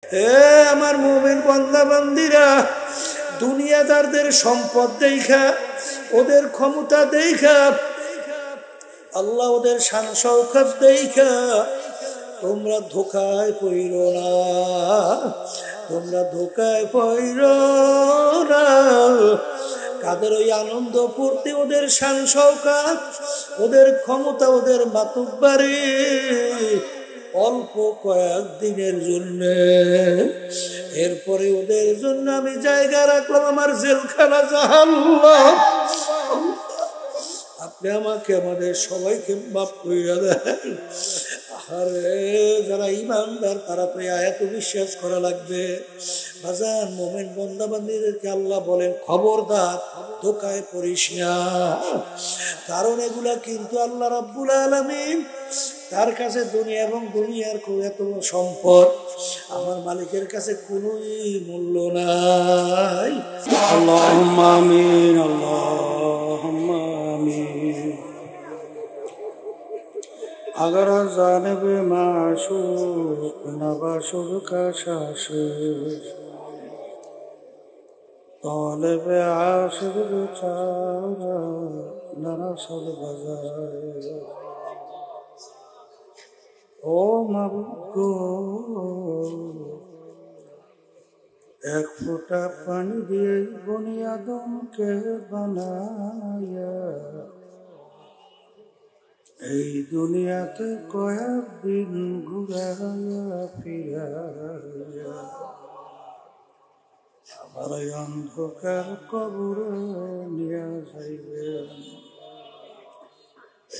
হে আমার মুমিন বান্দা বান্দিরা, দুনিয়াদারদের সম্পদ দেখা, ওদের ক্ষমতা দেখা, আল্লাহ ওদের শান শৌকত দেখা তোমরা ধোকায় পইরো না, তোমরা ধোকায় পইরো না। কাদের ওই আনন্দ ফুর্তি, ওদের শান শৌকত, ওদের ক্ষমতা, ওদের মাতুব্বারি অল্প কয়েকদিনের জন্য, এরপরে ওদের জন্য আমি জায়গা রাখলাম আমার জেলখানা জাহান্নাম। আপনি আমাকে আমাদের সবাইকে মাফ কইরা দেন। আরে যারা ইমানদার তারা তো আয়াত বিশ্বাস করা লাগবে। বাজান মোমেন বান্দা বান্দীদেরকে আল্লাহ বলেন খবরদার ধোকায় পড়িস না, কারণ এগুলা কিন্তু আল্লাহ রাব্বুল আলামিন তার কাছে দুনিয়া এবং দুনিয়ার এত সম্পদ আমার মালিকের কাছে কোনোই মূল্য নাই। আল্লাহুম্মা আমিন, আল্লাহুম্মা আমিন। अगर जानब माशूक नबाशुर का शाशिर तालिब आशिर बेचारा नरसल बजाए। ओ मबको एक फुटा पानी दिए बुनियादों के बनाया, এই দুনিয়াতে কয়েকদিন ঘুরাইয়া ফিরাইয়া আবার অন্ধকার কবরে নিয়ে যাইবেন।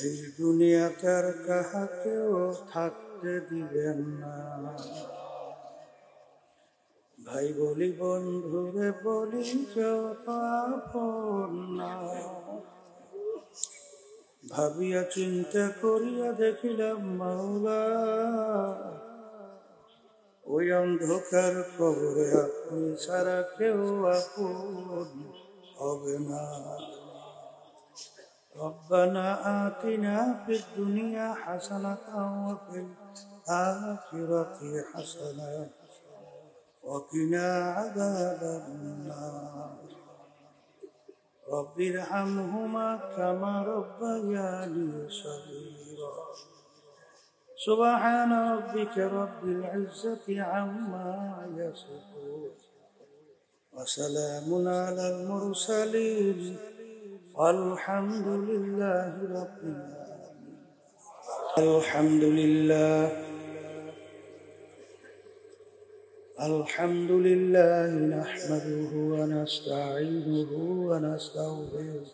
এই দুনিয়াতে আর কাহাকেও থাকতে দিবেন না। ভাই বলি বন্ধুরে বলি কেউ তো আপন না। ভাবিয়া চিন্তা করিয়া দেখিলাম মাওলা, ওই অন্ধকার কবরে আপনি ছাড়া কেউ আপন হবে না। রব্বানা আতিনা ফিদ দুনিয়া হাসানাতাও ওয়া ফিল আখিরাতি হাসানাতাও ওয়া কিনা আযাবান নার। رب ارحمهما كما ربياني صغيرا سبحان ربك رب العزة عما يصفون وسلام على المرسلين والحمد لله رب العالمين. الحمد لله الحمد لله نحمده ونستعينه ونستغفره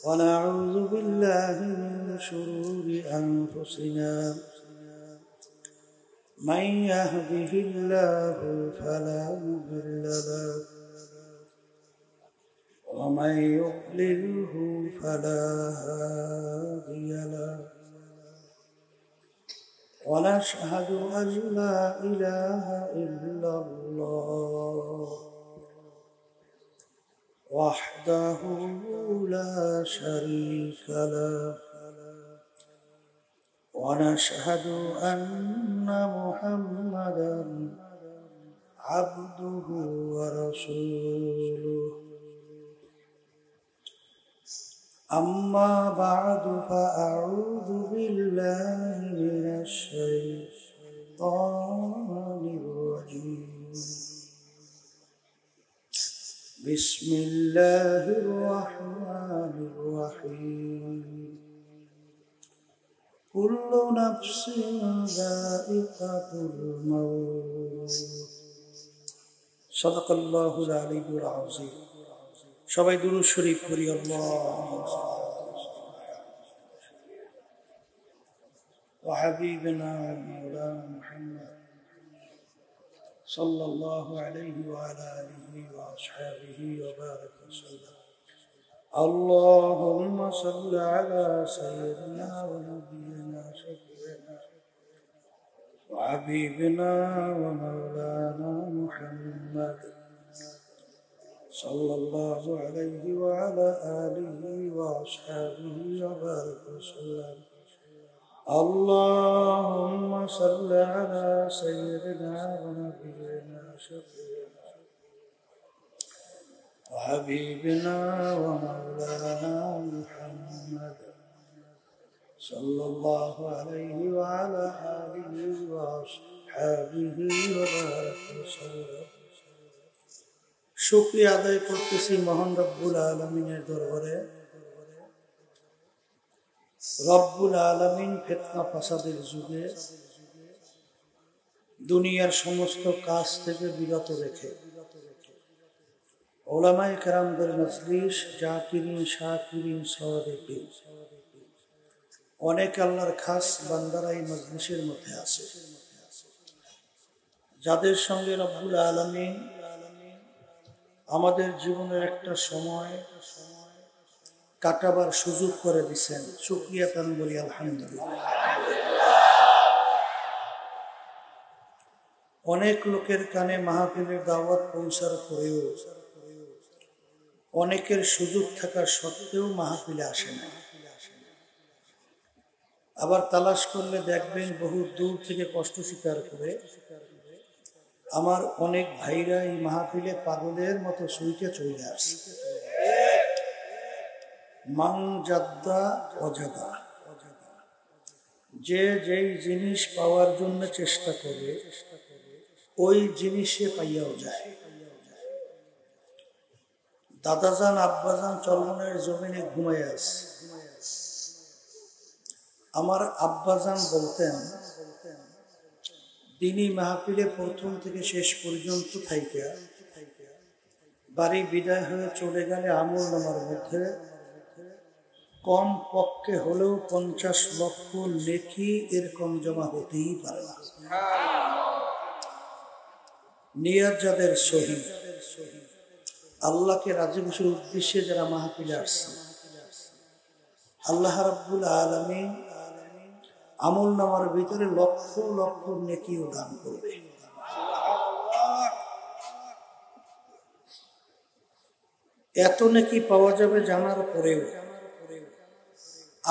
ونعوذ بالله من شرور أنفسنا، من يهده الله فلا مضل له ومن يضلله فلا هادي له، ونشهد أن لا إله إلا الله وحده لا شريك له، ونشهد أن محمدا عبده ورسوله. أما بعد فأعوذ بالله من الشيطان الرجيم. بسم الله الرحمن الرحيم. كل نفس ذائقة الموت. صدق الله العلي العظيم. সবাই দুরূদ শরীফ পড়ি। আল্লাহুম্মা ওয়া হাবিবিনা ওয়া মাওলানা মুহাম্মদ সাল্লাল্লাহু আলাইহি ওয়া আলা আলিহি ওয়া আসহাবিহি ওয়া বারাক ওয়া সাল্লাম। আল্লাহুম্মা সাল্লি আলা সাইয়্যিদিনা ওয়া নাবিয়িনা শাফিঈনা ওয়া হাবিবিনা ওয়া মাওলানা মুহাম্মদ صلى الله عليه وعلى آله وأصحابه وبارك وسلم. اللهم صل على سيدنا ونبينا شفيعنا وحبيبنا ومولانا محمد صلى الله عليه وعلى آله وأصحابه وبارك وسلم। শুকরিয়া আদায় করতেছি মহান রব্বুল আলামিনের দরবারে। রব্বুল আলামিন ফিতনা ফাসাদের যুগে দুনিয়ার সমস্ত কাজ থেকে বিরত রেখে উলামায়ে কেরামদের মজলিস, জাকিরিন, শাকিরিন, সাদিকিন, অনেক আল্লাহর খাস বান্দারা এই মজলিসের মধ্যে আছে, যাদের সঙ্গে রব্বুল আলামিন আমাদের জীবনের একটা সময় কাটাবার সুযোগ করে দিচ্ছেন। শুকরিয়া তান বলি আলহামদুলিল্লাহ। অনেক লোকের কানে মাহফিলের দাওয়াত পৌঁছার পরেও অনেকের সুযোগ থাকা সত্ত্বেও মাহফিলে আসে না। আবার তালাশ করলে দেখবেন বহু দূর থেকে কষ্ট স্বীকার করে আমার অনেক ভাইরা এই মাহফিলে পাগলের মতো সুইটে চলে আসে। মান জাদ্দা অজাদা, যে যেই জিনিস পাওয়ার জন্য চেষ্টা করে ওই জিনিসে পাইয়াও যায়। দাদাজান আব্বাজান চলমনের জমিনে ঘুমায় আছে। আমার আব্বাজান বলতেন, তিনি মাহফিলে প্রথম থেকে শেষ পর্যন্ত থাইকা বাড়ি বিদায় হয়ে চলে গেলে আমল নামার মধ্যে কম পক্ষে হলেও 50 লক্ষ নেকি এরকম জমা হতেই পারে না। নিয়ত যাদের সহি, আল্লাহকে রাজি খুশির উদ্দেশ্যে যারা মাহফিলে আসছে, আল্লাহ রাব্বুল আলামিন আমল নামার ভিতরে লক্ষ লক্ষ নেকিও দান করবে। এত নেকি পাওয়া যাবে জানার পরেও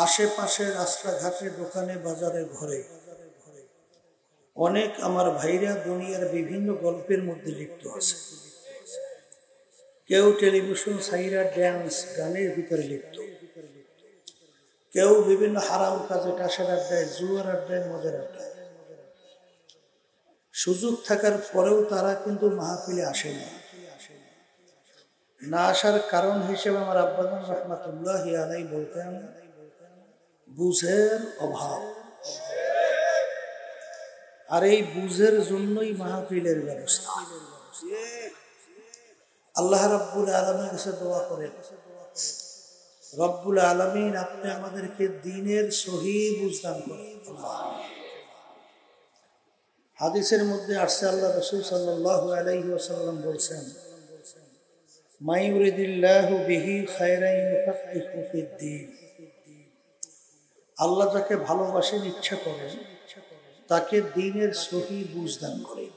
আশেপাশে রাস্তাঘাটে, দোকানে, বাজারে, ঘরে অনেক আমার ভাইরা দুনিয়ার বিভিন্ন গল্পের মধ্যে লিপ্ত আছে। কেউ টেলিভিশন সাইরা ড্যান্স গানের ভিতরে লিপ্ত, কেউ বিভিন্ন হারাম কাজে, টাসের আড্ডায়, জুয়ার আড্ডায়, মদের আড্ডায়। সুযোগ থাকার পরেও তারা কিন্তু মাহফিলে আসে না। না আসার কারণ হিসেবে আমার আব্বাজান রাহমাতুল্লাহি আলাইহি বলতেন, বুঝের অভাব। আর এই বুঝের জন্যই মাহফিলের ব্যবস্থা। আল্লাহ রাব্বুল আলামিনের কাছে দোয়া করেন, রব্বুল আলামিন আপনি আমাদেরকে দ্বীনের সহি বুঝ দান করেন। হাদিসের মধ্যে আসছে, আল্লাহ রাসূল সাল্লাল্লাহু আলাইহি ওয়াসাল্লাম বলেছেন, মা ইউরিদিল্লাহু বিহি খায়রান ইউফাক্কিহু ফিদ্দীন। আল্লাহ যাকে ভালোবাসেন, ইচ্ছা করেন, তাকে দ্বীনের সহি বুঝ দান করেন।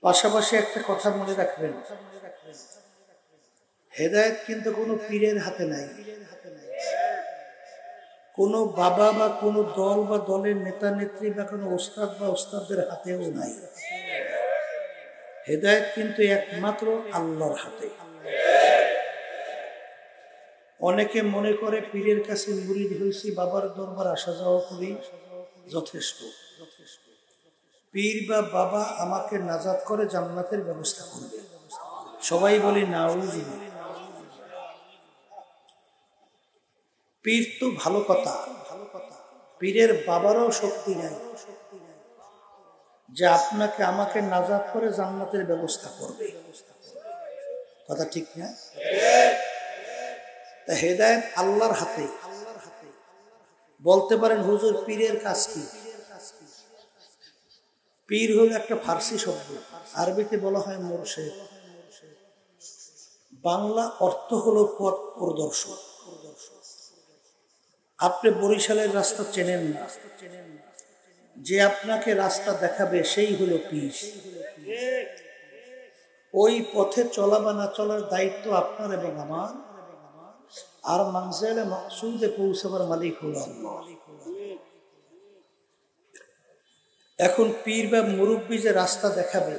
পাশাপাশি একটা কথা মনে রাখবেন, হেদায়েত কিন্তু কোনো পীরের হাতে নাই, কোনো বাবা বা কোনো দল বা দলের নেতা নেত্রী বা কোনো ওস্তাদ বা ওস্তাদদের হাতেও নাই। হেদায়েত কিন্তু একমাত্র আল্লাহর হাতে। অনেকে মনে করে পীরের কাছে মুরিদ হয়েছি, বাবার দরবার আসা যাওয়া করি, যথেষ্ট। পীর বা বাবা আমাকে নাজাত করে জান্নাতের ব্যবস্থা করবে। সবাই বলি নাউজুবিল্লাহ। পীর তো ভালো কথা, পীরের বাবারও শক্তি নাই যে আপনাকে আমাকে নাজাত করে জান্নাতের ব্যবস্থা করবে। কথা ঠিক না? হেদায়েত আল্লাহর হাতে। বলতে পারেন, হুজুর পীরের কাজ কি? পীর হলো একটা ফার্সি শব্দ, আরবিতে বলা হয় মুরশেদ। বাংলা অর্থ হলো পথ প্রদর্শক। আপনি বরিশালের রাস্তা চেনেন না, যে আপনাকে রাস্তা দেখাবে সেই হলো পীর। ওই পথে চলা বা না চলার দায়িত্ব আপনার এবং আমার, আর মানজিলে মাকসুদে পৌঁছাবার মালিক হলো আল্লাহ। এখন পীর বা মুরব্বী যে রাস্তা দেখাবে,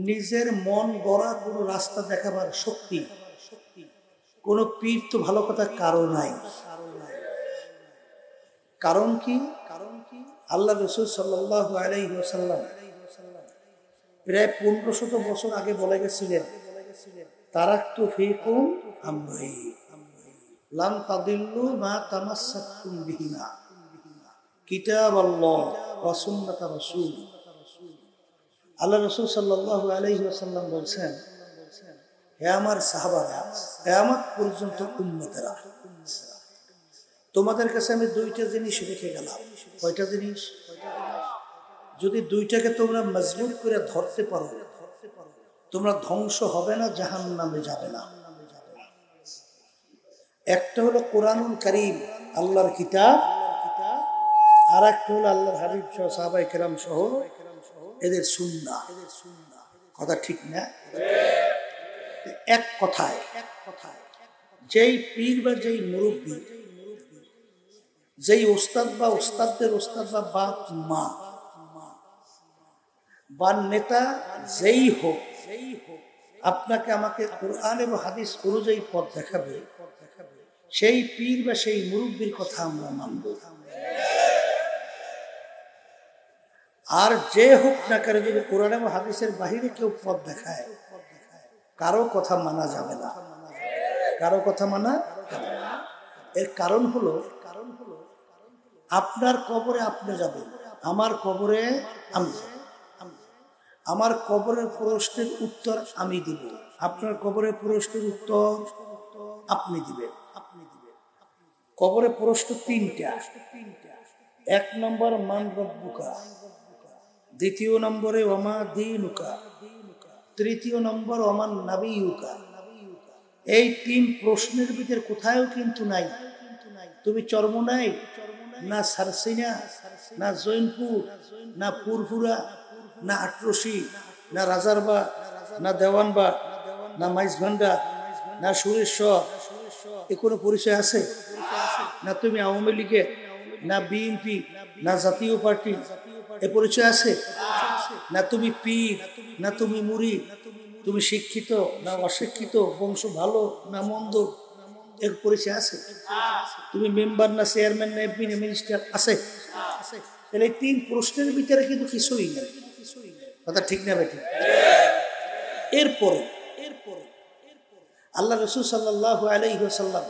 নিজের মন গড়া কোনো রাস্তা দেখাবার শক্তি কোন পীর তো ভালো কথা কারো নাই। কারণ কি? আল্লাহ রাসূল সাল্লাল্লাহু আলাইহি ওয়াসাল্লাম প্রায় 1500 বছর আগে বলে গেছিলেন, তারাকতু ফীকুম আমরাইন লান তাদিল্লু মা তামাসসাকতুম বিহিমা কিতাবাল্লাহ ওয়া সুন্নাত রাসূল। আল্লাহ রাসূল সাল্লাল্লাহু আলাইহি ওয়াসাল্লাম বলছেন, হে আমার সাহাবারা, কিয়ামত পর্যন্ত উম্মতেরা, তোমাদের কাছে আমি দুইটা জিনিস রেখে গেলাম। কয়টা জিনিস? যদি দুইটাকে তোমরা মজবুত করে ধরতে পারো, তোমরা ধ্বংস হবে না, জাহান্নামে যাবে না। একটা হলো কোরআনুল কারীম, আল্লাহর কিতাব, আর একটা হলো আল্লাহর হাবিব সহ সাহাবায়ে কেরাম সহ এদের সুন্নাহ। কথা ঠিক না? এক কথায় যেই পীর বা যেই মুরব্বী, যেই ওস্তাদ বা ওস্তাদদের ওস্তাদ বা বাপ মা বা নেতা যেই হোক, আপনাকে আমাকে কোরআন এবং হাদিস অনুযায়ী পথ দেখাবে, সেই পীর বা সেই মুরব্বীর কথা আমরা মানব। আর যে হোক না কেন, যদি কোরআন এবং হাদিসের বাহিরে কেউ পথ দেখায়, কারো কথা মানা যাবে না, কারো কথা মানা যাবে না। এর কারণ হলো, আপনার কবরে আপনি যাবেন, আমার কবরে আমি যাব। আমার কবরের প্রশ্নের উত্তর আমি দিব, আপনার কবরের প্রশ্নের উত্তর আপনি দিবেন। কবরের প্রশ্ন তিনটা। এক নম্বর মান রব্বুকা, দ্বিতীয় নম্বরে ওমা দীনুকা, তৃতীয় নম্বর ওমান নাবিয়ুকা। এই তিন প্রশ্নের ভিতরে কোথাও কিন্তু নাই তুমি চরমোনাই, না সারসিনা, না জৈনপুর, না পুরপুরা, না আটরশি, না রাজারবা, না দেওয়ানবা, না মাইজভান্ডা, না সুরেশ্বর, এ কোনো পরিচয় আছে? না তুমি আওয়ামী লীগের, না বিএনপি, না জাতীয় পার্টি, এ পরিচয় আছে? না তুমি পীর, না তুমি মুরিদ, তুমি শিক্ষিত না অশিক্ষিত, বংশ ভালো না মন্দ, এর পরিচয় আছে? তুমি মেম্বার না চেয়ারম্যান না এমপি না মিনিস্টার, আছে? তাহলে তিন প্রশ্নের ভিতরে কিন্তু কিছুই নেই। কথা ঠিক না বেটি? এরপরে আল্লাহ রাসূল সাল্লাল্লাহু আলাইহি ওয়াসাল্লাম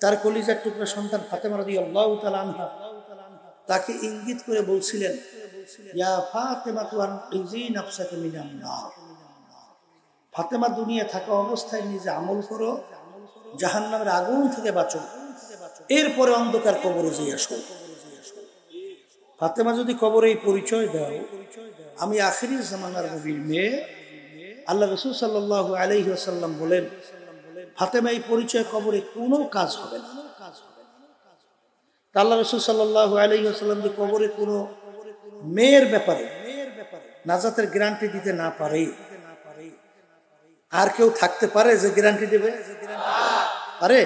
তার কলিজার টুকরা সন্তান ফাতেমা রাদিয়াল্লাহু তাআলা আনহা তাকে ইঙ্গিত করে বলছিলেন, ইয়া ফাতেমা তুনজি নাফসাকা মিনান নার। ফাতেমা, দুনিয়া থাকা অবস্থায় নিজে আমল করো, জাহান্নামের আগুন থেকে বাঁচো, এরপরে অন্ধকার কবরে যেয়ে আসো। ফাতেমা যদি কবরে এই পরিচয় দাও, আমি আখিরি জামানার নবীর মেয়ে, আল্লাহ রাসূল সাল্লাল্লাহু আলাইহি ওয়াসাল্লাম বলেন, ফাতেমা এই পরিচয় কবরে কোনো কাজ হবে না। আল্লাহ রাসূল সাল্লাল্লাহু আলাইহি ওয়াসাল্লাম যে কবরে কোনো মেয়ের ব্যাপারে নাজাতের গ্যারান্টি দিতে না পারে, আর কেউ থাকতে পারে যে গ্যারান্টি দেবে? আরে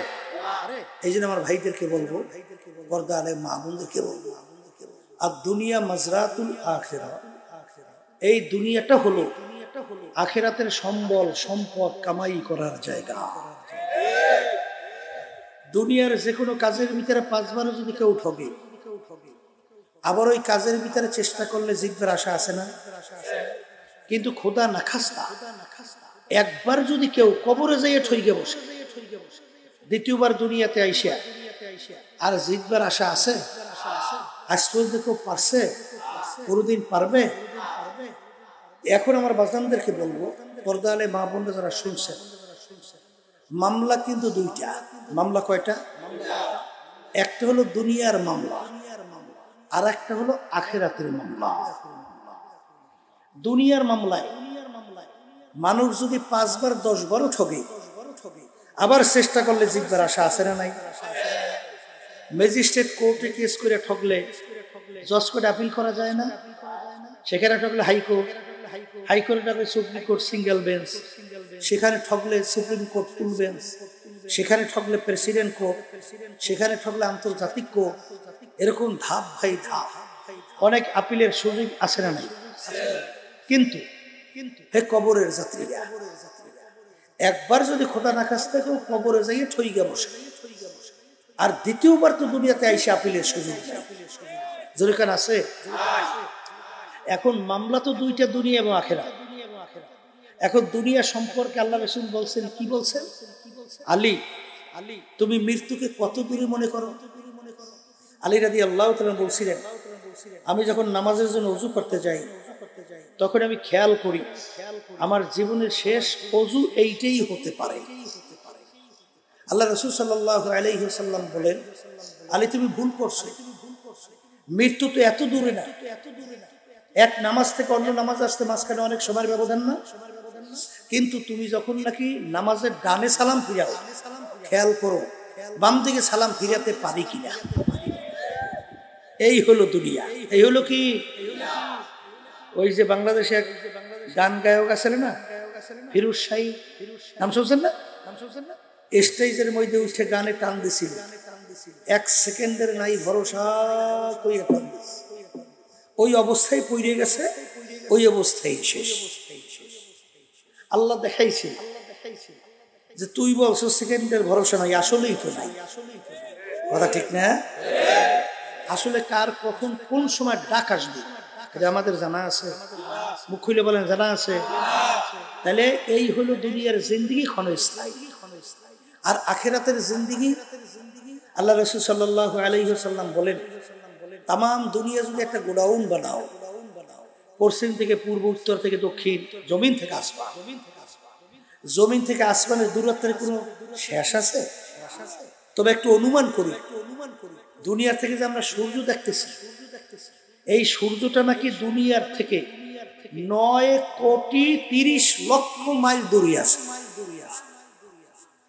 এই জন্য আমার ভাইদেরকে বলবো, পর্দা আলেম মা বোনদেরকে বলবো, আর দুনিয়া মাজরাতুল আখিরা, এই দুনিয়াটা হলো আখিরাতের সম্বল সম্পদ কামাই করার জায়গা। দুনিয়ার যে কোনো কাজের ভিতরে 5 বারও যদি কেউ ঠকে, আবার ওই কাজের ভিতরে চেষ্টা করলে জিতবার আশা আছে না? কিন্তু খোদা না খাস্তা একবার যদি কেউ কবরে যাইয়ে ঠইকে বসে, দ্বিতীয়বার দুনিয়াতে আইসা আর জিতবার আশা আছে? আজ পর্যন্ত কেউ পারছে? কোনোদিন পারবে? এখন আমার বাজানদেরকে বলবো, পর্দা আলে মা বোনরা যারা শুনছেন, মামলা কিন্তু দুইটা। মামলা কয়টা? একটা হলো দুনিয়ার মামলা, আর একটা হলো আখিরাতের মামলা। দুনিয়ার মামলায় মানুষ যদি 5 বার 10 বারও ঠকে, আবার চেষ্টা করলে জিতবার আশা আছে না নাই? ম্যাজিস্ট্রেট কোর্টে কেস করে ঠকলে জজ কোর্টে আপিল করা যায় না? সেখানে ঠকলে হাইকোর্ট, হাইকোর্ট হবে সুপ্রিম কোর্ট সিঙ্গেল বেঞ্চ, সেখানে ঠকলে সুপ্রিম কোর্ট ফুল বেঞ্চ, সেখানে ঠকলে প্রেসিডেন্ট কোর্ট, সেখানে ঠকলে আন্তর্জাতিক কোর্ট, এরকম ধাপ ভাই ধাপ। অনেক আপিলের সুযোগ আছে না নাই? কিন্তু হে কবরের যাত্রীরা, একবার যদি খোদা না কাছ থেকে কবরে যাইয়ে ঠইগা বসে, আর দ্বিতীয়বার তো দুনিয়াতে আইসে আপিলের সুযোগ নাই। জরিকান আছে। এখন মামলা তো দুইটা, দুনিয়া এবং আখেরাত। এখন দুনিয়া সম্পর্কে আল্লাহ রাসূল বলছেন, কি বলছেন? আলী, তুমি মৃত্যুকে কত দূরে মনে করো? আলী রাদিয়াল্লাহু তাআলা বলছিলেন, আমি যখন নামাজের জন্য ওযু করতে যাই তখন আমি খেয়াল করি আমার জীবনের শেষ ওযু এইটাই হতে পারে। আল্লাহ রাসূল সাল্লাল্লাহু আলাইহি ওয়াসাল্লাম বলেন, আলী তুমি ভুল করছো, মৃত্যু তো এত দূরে না। এক নামাজ থেকে অন্য নামাজ আসতে মাঝখানে অনেক সময়ের ব্যবধান না? কিন্তু তুমি যখন নাকি নামাজের ডানে সালাম ফিরাও, খেয়াল করো বাম দিকে সালাম ফিরাতে পারি কিনা। এই হলো দুনিয়া। এই হলো কি, ওই যে বাংলাদেশে এক গান গায়ক আছে না, ফিরোজ শাহী, নাম শুনছেন না? স্টেজের মধ্যে উঠে গানে টান দিছিল, 1 সেকেন্ডের নাই ভরসা কইয়া টান দিছে, ওই অবস্থায় পড়ে গেছে, ওই অবস্থায় শেষ। আল্লাহ দেখাইছে যে তুই বলছো সেকেন্ডের ভরসা নাই, আসলেই তো নাই। কথা ঠিক না? আসলে কার কখন কোন সময় ডাক আসবে এটা আমাদের জানা আছে? মুখ খুলে বলেন জানা আছে? তাহলে এই হলো দুনিয়ার জিন্দেগি ক্ষণস্থায়ী, আর আখিরাতের জিন্দেগি। আল্লাহ রাসূল সাল্লাল্লাহু আলাইহি ওয়াসাল্লাম বলেন, তাম দুনিয়া যদি একটা গোডাউন বানাও, পশ্চিম থেকে পূর্ব, উত্তর থেকে দক্ষিণ, জমিন থেকে আসমান, জমিন থেকে আসমানের দূরত্বের কোনো শেষ আছে? তবে একটু অনুমান করি, দুনিয়ার থেকে যে আমরা সূর্য দেখতেছি, এই সূর্যটা নাকি দুনিয়ার থেকে 9,30,00,000 মাইল দূরে আছে।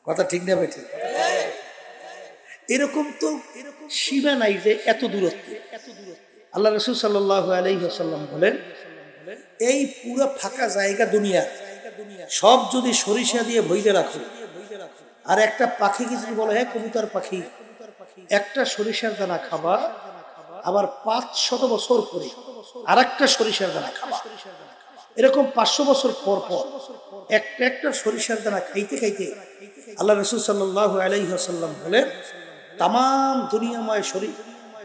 কথা ঠিক না বেঠিক? এরকম তো সীমা নাই যে এত দূরত্বে। আল্লাহ রাসূল সাল্লাল্লাহু আলাইহি ওয়াসাল্লাম বলেন, এই পুরো ফাঁকা জায়গা দুনিয়া সব যদি সরিষা দিয়ে ভইরে রাখো, আর একটা পাখিকে যদি বলে, হ্যাঁ কবুতর পাখি, একটা সরিষার দানা খাবা, আবার 500 বছর পরে আর একটা সরিষার দানা খাবা, এরকম 500 বছর পর পর একটা একটা সরিষার দানা খাইতে খাইতে আল্লাহ রাসূল সাল্লাল্লাহু আলাইহি ওয়াসাল্লাম বলেন, তাম দুনিয়াময়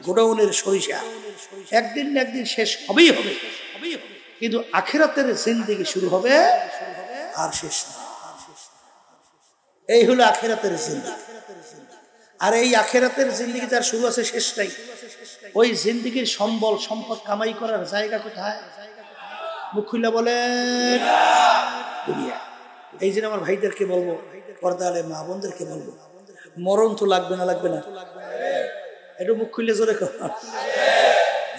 গোডাউনের সরিষা একদিন না একদিন শেষ হবেই হবে, কিন্তু আখিরাতের জিন্দেগি শুরু হবে আর শেষ না। এই হলো আখিরাতের জিন্দেগি। আর এই আখিরাতের জিন্দেগি যার শুরু আছে শেষ নাই, ওই জিন্দেগির সম্বল সম্পদ কামাই করার জায়গা কোথায়? মুখ খুলে বলেন দুনিয়া। এই জন্য আমার ভাইদেরকে বলবো, পর্দালে মা বোনদেরকে বলবো, মরণ তো লাগবে না? লাগবে না? একটু মুখ খুললে জোরে কর,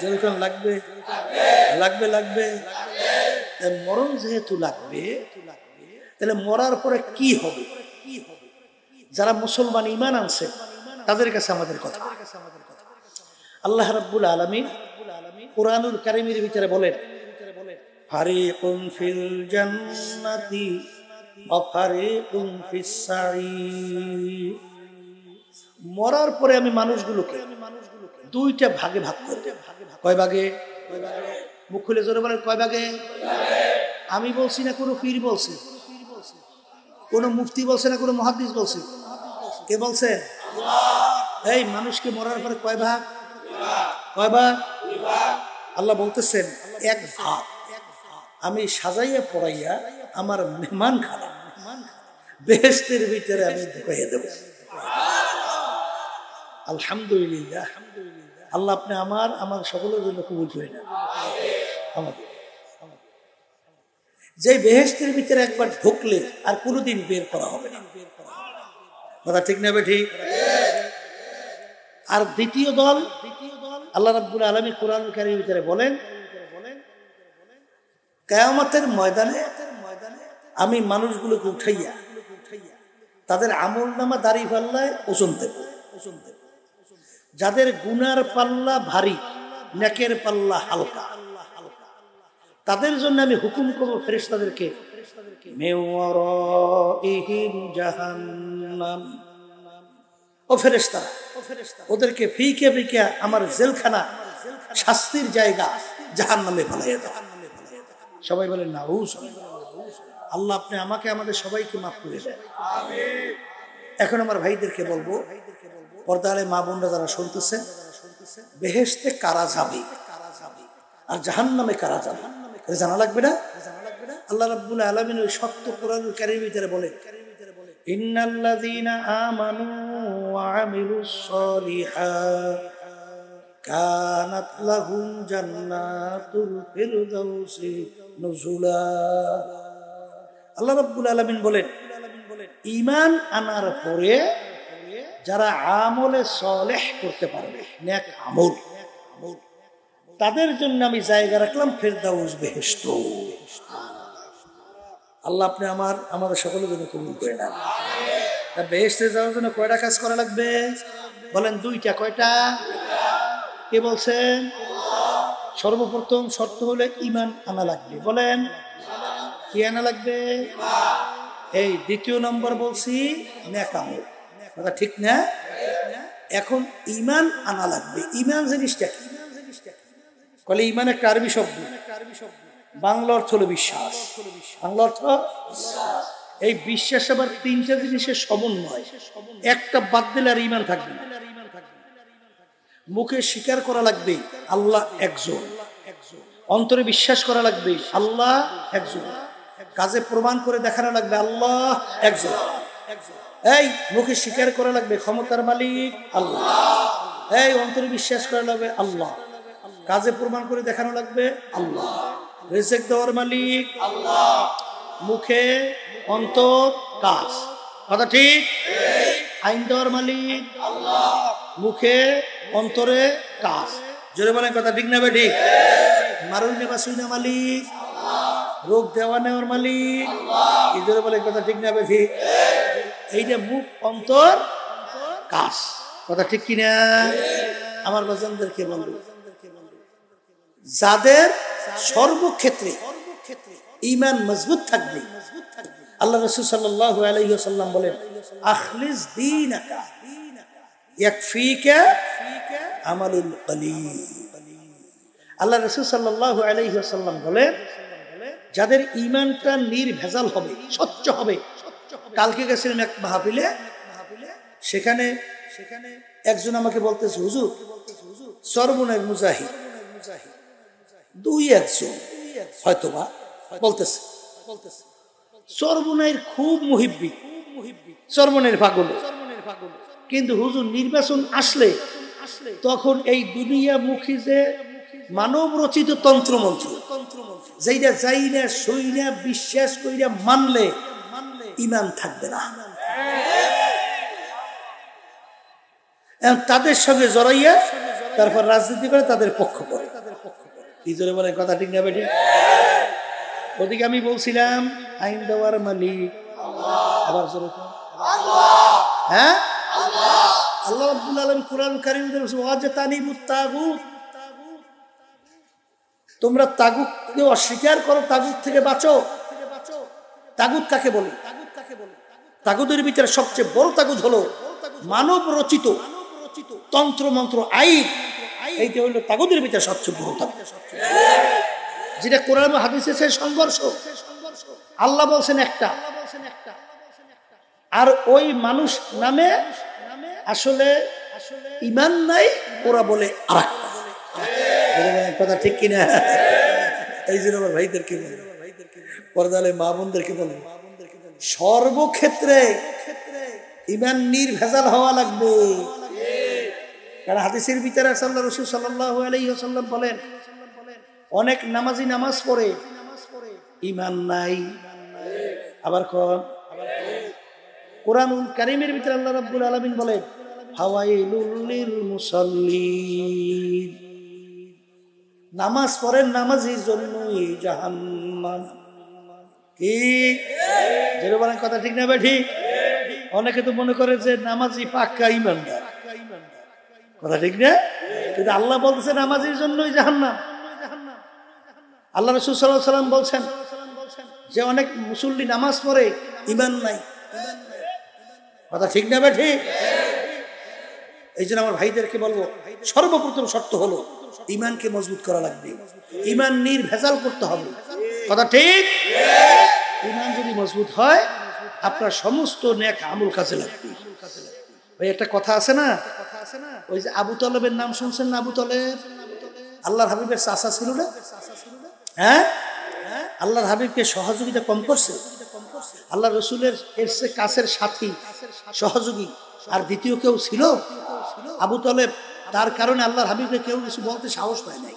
জোরে কর। লাগবে, লাগবে, লাগবে। মরণ যেহেতু লাগবে, তাহলে মরার পরে কি হবে? যারা মুসলমান ঈমান আনছে তাদের কাছে আমাদের কথা, আল্লাহ রাব্বুল আলামিন কুরআনুল কারীমের ভিতরে বলেন, ফারিকুন ফিল জান্নাতি ওয়া ফারিকুন ফিস সাঈর। মরার পরে আমি মানুষগুলোকে দুইটা ভাগে ভাগ করব। কয় ভাগে? মুখ খুলে জোরে বলেন, কয় ভাগে? আমি বলছি না, কোনো পীর বলছে, কোনো মুফতি বলছে না, কোনো মুহাদ্দিস বলছে? কে বলছে? এই মানুষকে মরার পরে কয় ভাগ? কয় ভাগ? আল্লাহ বলতেছেন এক ভাগ আমি সাজাইয়া পড়াইয়া আমার মেহমান খানা বেহেশতের ভিতরে আমি ঢুকাইয়া দেব। আলহামদুলিল্লাহ। আল্লাহ আপনি আমার সকলের জন্য কবুল করে না। আমাদের যে বেহেশতের ভিতরে একবার ঢুকলে আর কোনোদিন বের করা হবে না। কথা ঠিক না ঠিক? আর দ্বিতীয় দল, আল্লাহ রাব্বুল আলামিন কুরআনুল কারীমের ভিতরে বলেন, কিয়ামতের ময়দানে আমি মানুষগুলোকে উঠাইয়া তাদের আমলনামা দাড়ি পাল্লায় ওজন দেব। যাদের গুনার পাল্লা ভারী, নেকের পাল্লা হালকা, তাদের জন্য আমি হুকুম করবো ফেরেশতাদেরকে, মিন ওয়ারাইহিম জাহান্নাম, ও ফেরেশতারা ওদেরকে ফিকে ফিকে আমার জেলখানা, শাস্তির জায়গা জাহান্নামে ফেলাইয়া দাও। সবাই বলেন নাউজ। আল্লাহ আপনি আমাকে আমাদের সবাইকে মাফ করে দেন। এখন আমার ভাইদেরকে বলবো, পর্দারে মা বোনরা যারা শুনতেছে, বেহেশতে কারা যাবে আর জাহান্নামে কারা যাবে এটা জানা লাগবে না? আল্লাহ রাব্বুল আলামিন ওই সত্য কোরআনুল কারীমের ভিতরে বলে, ইন্নাল্লাযীনা আমানু ওয়া আমিলুস সলিহাত কানাত লাহুম জান্নাতুল ফিরদাউসি নুজুলা। আল্লাহ রাব্বুল আলামিন বলেন, ঈমান আনার পরে যারা আমলে সালেহ করতে পারবে, নেক আমল, তাদের জন্য আমি জায়গা রাখলাম ফেরদাউস, বেহেশত। আল্লাহ আপনি আমাদের সকলের জন্য কবুল করে নেন। বেহেশতে যাওয়ার জন্য কয়টা কাজ করা লাগবে বলেন? দুইটা। কয়টা? কে বলছেন? সর্বপ্রথম শর্ত হলে ঈমান আনা লাগবে। বলেন কি আনা লাগবে? এই দ্বিতীয় নম্বর বলছি নেক আমল। কথা ঠিক না? এখন ঈমান আনা লাগবে। ঈমান জিনিসটা কি? বলে ঈমান একটা আরবি শব্দ, বাংলা অর্থ হলো বিশ্বাস। বাংলা অর্থ এই বিশ্বাস আবার তিনটা জিনিসের সমন্বয়, একটা বাদ দিলে আর ঈমান থাকবে না। মুখে স্বীকার করা লাগবে আল্লাহ একজন, অন্তরে বিশ্বাস করা লাগবে আল্লাহ একজন, কাজে প্রমাণ করে দেখানো লাগবে আল্লাহ একজন। এই মুখে স্বীকার করা লাগবে ক্ষমতার মালিক আল্লাহ, এই অন্তরে বিশ্বাস করা লাগবে আল্লাহ, কাজে প্রমাণ করে দেখানো লাগবে আল্লাহ। রিজিক দেওয়ার মালিক আল্লাহ, মুখে অন্তর কাজ। কথা ঠিক? আইন দেওয়ার মালিক আল্লাহ, মুখে অন্তরে কাজ। জোরে বলেন কথা ঠিক না বেঠিক? মারুই নেবা সুইনা মালিক আল্লাহ, রোগ দেওয়া নেওয়ার মালিক আল্লাহ। জোরে বলেন কথা ঠিক না বেঠিক? এই যে মুখ অন্তর কাজ, কথা ঠিক কিনা? আমার বাজানদেরকে বলবো, যাদের সর্বক্ষেত্রে ঈমান মজবুত থাকবে, আল্লাহ রাসূল সাল্লাল্লাহু আলাইহি ওয়াসাল্লাম বলেন, আখলিস দীনাকা ইয়াকফিকা আমালুল কলিল। আল্লাহ রাসূল সাল্লাল্লাহু আলাইহি ওয়াসাল্লাম বলেন, যাদের ঈমানটা নির্ভেজাল হবে, স্বচ্ছ হবে। কালকে গেছিলাম এক মাহফিলে, সেখানে একজন আমাকে বলতেছে, হুজুর চরমনের মুজাহিদ, দুই একজন হয়তোবা বলতেছে চরমনের খুব মুহিব্বি, চরমনের পাগল, কিন্তু হুজুর নির্বাচন আসলে তখন এই দুনিয়ামুখী যে মানব রচিত তন্ত্রমন্ত্র, যেটা যাই না সই না বিশ্বাস কইরা মানলে ঈমান থাকবে না। তাদের সঙ্গে জড়াইয়া তারপর রাজনীতি করে, তাদের পক্ষ করে। কি জোরে বলে কথা ঠিক না বেঠিক? ওদিকে আমি বলছিলাম আইন দেওয়ার মালিক আবার জোরে হ্যাঁ আল্লাহ রাব্বুল আলামিন কুরআন কারীমে বলেছেন, ওয়াজতানিবুত তাগুত, তোমরা তাগুতকে অস্বীকার করো, তাগুত থেকে বাঁচো। তাগুত কাকে বলে? তাগুতের ভিতরে সবচেয়ে বড় তাগুত হলো মানব রচিত তন্ত্র মন্ত্র আইন। এইটা হলো তাগুতের ভিতরে সবচেয়ে বড় তাগুত, যেটা কোরআন ও হাদিসে সংঘর্ষ। আল্লাহ বলছেন একটা, আর ওই মানুষ নামে আসলে ঈমান নাই, ওরা বলে আরেকটা। কথা ঠিক কিনা? এই জন্য আমার ভাইদেরকে বলে, পর্দালে মা বোনদেরকে বলে, সর্বক্ষেত্রে ঈমান নির্ভেজাল হওয়া লাগবে। কারণ হাদিসের ভিতরে আল্লাহ রাসূল সাল্লাল্লাহু আলাইহি ওয়াসাল্লাম বলেন, অনেক নামাজি নামাজ পড়ে ঈমান নাই। আবার কোরআনুল কারীমের ভিতরে আল্লাহ রাব্বুল আলামিন বলেন, ফাওয়াইলুল লিল মুসাল্লিন, নামাজ পড়েন নামাজির জন্যই জাহান্নাম। কি যেটা বলেন কথা ঠিক না বেঠিক? অনেকে তো মনে করে যে নামাজি পাক্কা ঈমানদার, কথা ঠিক না? কিন্তু আল্লাহ বলতেছে নামাজির জন্যই জাহান্নাম। আল্লাহ রাসূল সাল্লাল্লাহু আলাইহি ওয়াসাল্লাম বলছেন যে অনেক মুসল্লি নামাজ পড়ে ঈমান নাই। কথা ঠিক না ঠিক? এই জন্য আমার ভাইদেরকে বলবো, সর্বপ্রথম শর্ত হলো ঈমানকে মজবুত করা লাগবে, ঈমান নির্ভেজাল করতে হবে। কথা ঠিক? ঈমান যদি মজবুত হয় আপনার সমস্ত নেক আমল কাজে লাগবে। ভাই একটা কথা আছে না, ওই যে আবু তলেবের নাম শুনছেন না? আবু তলেব আল্লাহর হাবিবের চাচা ছিল না? হ্যাঁ, আল্লাহর হাবিবকে সহযোগিতা কম করছে। আল্লাহ রসুলের এর চেয়ে কাছের সাথী সহযোগী আর দ্বিতীয় কেউ ছিল? আবু তলেব। তার কারণে আল্লাহর হাবিবকে কেউ কিছু বলতে সাহস পায় নাই।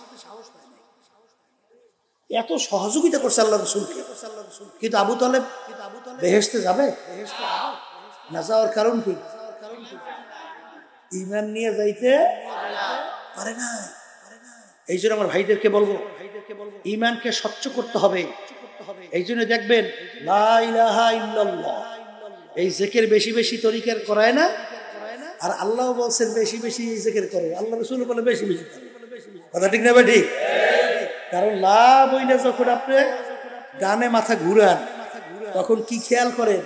এত সহযোগিতা করছে আল্লাহ রসুলকে, কিন্তু আবু তলেব বেহেশতে যাবে না? যাওয়ার কারণ কি? ঈমান নিয়ে যাইতে পারে না। এই জন্য আমার ভাইদেরকে বলবো, ঈমানকে স্বচ্ছ করতে হবে। এই জন্য দেখবেন লা ইলাহা ইল্লাল্লাহ এই জিকির বেশি বেশি তরিকার করায় না, আর আল্লাহ বলছেন বেশি বেশি জিকির করো, আল্লাহ রাসূল বলে বেশি বেশি করো। কথা ঠিক না ঠিক? কারণ লা বইলে যখন আপনি গানে মাথা ঘুরান তখন কি খেয়াল করেন?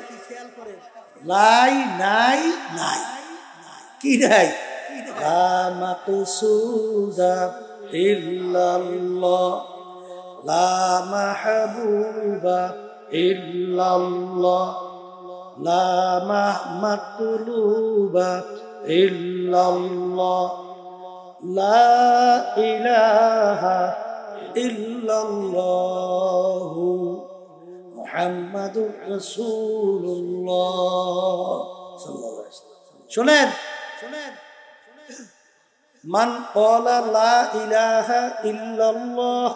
লাই নাই নাই, কি নাই? লা মাকসুদা ইল্লাল্লাহ, লা মাহবুবা ইল্লাল্লাহ, লা মাতলুবা ইল্লাল্লাহ, লা ইলাহা ইল্লাল্লাহ মুহাম্মাদুর রাসূলুল্লাহ সাল্লাল্লাহু আলাইহি ওয়াসাল্লাম। শুনেন, মান ক্বালা লা ইলাহা ইল্লাল্লাহ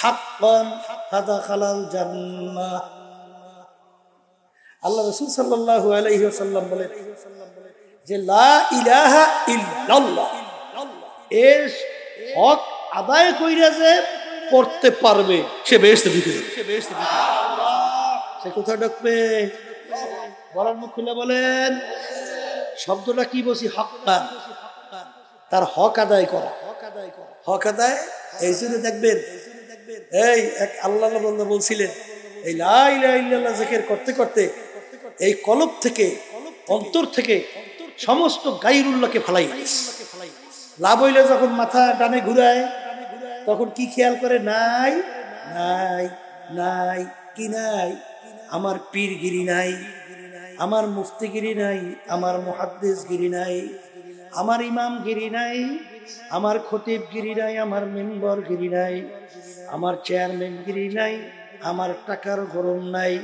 হাক্কান ফাদাখালাল জান্নাহ। আল্লাহ রাসূল সাল্লাল্লাহু আলাইহি ওয়াসাল্লাম বলেন যে লা ইলাহা ইল্লাল্লাহ এর হক আদায় কইরা যে করতে পারবে সে বেহেশতে ঢুকে যাবে। সে কোথায় ঢুকবে? বলার মুখ খুলে বলেন। শব্দটা কি বলছি? হাক্কান, তার হক আদায় করা। হক আদায়। এই জন্য দেখবেন এই এক আল্লাহ বান্দা বলছিলেন এই লা ইলাহা ইল্লাল্লাহ জিকির করতে করতে এই কলব থেকে, অন্তর থেকে সমস্ত গায়রুল্লাহকে ফালাই দিস। লাভ হইলে যখন মাথা ডানে ঘুরায় তখন কি খেয়াল করে? নাই নাই নাই, কি নাই? আমার পীরগিরি নাই, আমার মুফতিগিরি নাই, আমার মুহাদ্দিসগিরি নাই, আমার ইমামগিরি নাই, আমার খতিবগিরি নাই, আমার মেম্বরগিরি নাই, আমার চেয়ারম্যানগিরি নাই, আমার টাকার গরম নাই,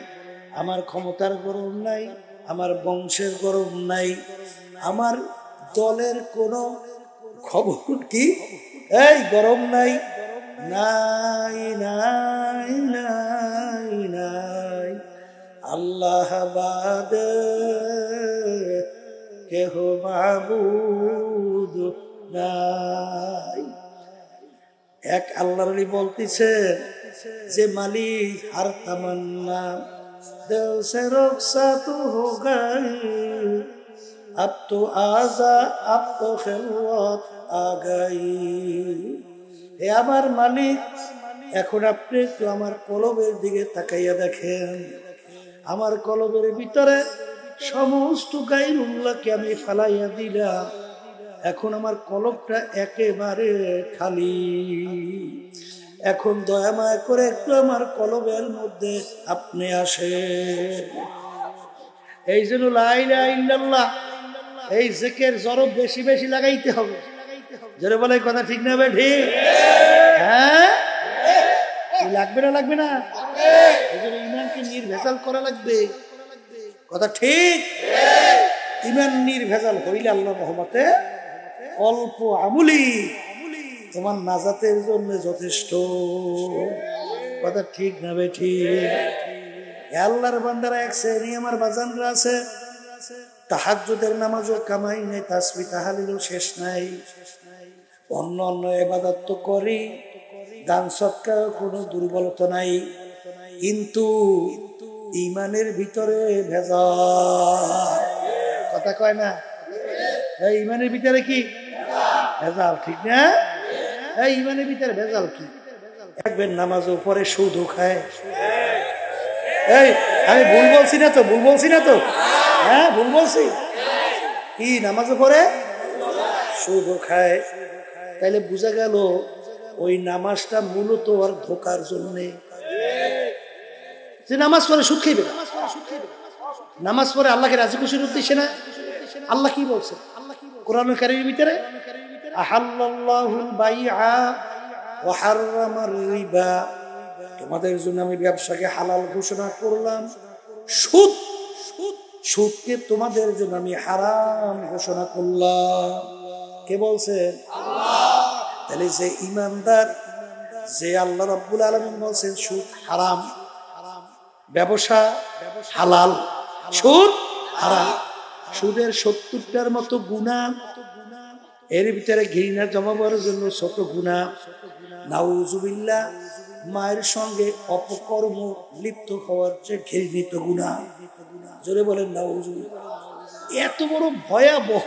আমার ক্ষমতার গরম নাই, আমার বংশের গরম নাই, আমার দলের কোনো খবর কি এই গরম নাই, নাই নাই নাই নাই, আল্লাহ বাদে কেহ মাবুদ নাই। এক আল্লাহর ওলি বলতেছেন যে মালিক হর তামান্না দিল সে রুখসাত হো গই, अब तो आजा अब तो खिलवत आ गई। হে আমার মালিক, এখন আপনি একটু আমার কলবের দিকে তাকাইয়া দেখেন। আমার কলবের ভিতরে সমস্ত গায়রুল্লাহকে আমি ফালাইয়া দিলাম, এখন আমার কলবটা একেবারে খালি। এখন দয়া মায়া করে একটু আমার কলবের মধ্যে আপনি আসেন। এই জন্য লা ইলাহা ইল্লাল্লাহ এই জিকির জরব বেশি বেশি লাগাইতে হবে। জোরে বলে কথা ঠিক না বেঠি? হ্যাঁ, লাগবে না? লাগবে না? এই জন্য ঈমানকে নির্ভেজাল করা লাগবে। কথা ঠিক? ঈমান নির্ভেজাল হইলে আল্লাহর রহমতে অল্প আমলি তোমার নাজাতের জন্য যথেষ্ট। কথা ঠিক না বেঠি? আল্লাহর বান্দারা এক শ্রেণী আমার বাজানরা আছে, তাহাজ্জুদের নামাজও কামাই নেই, তাসবিহ তাহলিলও শেষ নাই, অন্য অন্য ইবাদত তো করি, দান সদকার কোনো দুর্বলতা নাই, কিন্তু ঈমানের ভিতরে ভেজাল। কথা কয় না? এই ঈমানের ভিতরে কি ভেজাল? ঠিক না? এই ঈমানের ভিতরে ভেজাল কি? একবার নামাজও পরে সুদও খায়। এই আমি ভুল বলছি না তো? ভুল বলছি না তো? হ্যাঁ ভুল বলছি। কি নামাজও পরে সুদও খায়? তাইলে বোঝা গেল ওই নামাজটা মূলত আর ধোকার জন্যে। যে নামাজ পড়ে সুদ খাইবে না, নামাজ পড়ে আল্লাহকে রাজি খুশির উদ্দেশ্যে না। আল্লাহ কি বলছে কোরআন কারীমের ভিতরে? আহাল্লাল্লাহুল বাইআ ওয়া হাররামার রিবা, তোমাদের জন্য আমি ব্যবসাকে হালাল ঘোষণা করলাম, সুদ সুদকে তোমাদের জন্য আমি হারাম ঘোষণা করলাম। কে বলছে? আল্লাহ। তাহলে যে ইমানদার, যে আল্লাহ রাব্বুল আলামিন বলছেন সুদ হারাম, ব্যবসা হালাল, সুদ হারাম, সুদের ৭০টার মতো গুনাহ, এর ভিতরে ঘৃণা জমাবার জন্য ছোট গুনাহ, নাউজুবিল্লাহ, মায়ের সঙ্গে অপকর্ম লিপ্ত হওয়ার চেয়ে ঘৃণিত গুনাহ। জোরে বলেন নাউজুবিল্লাহ। এত বড় ভয়াবহ।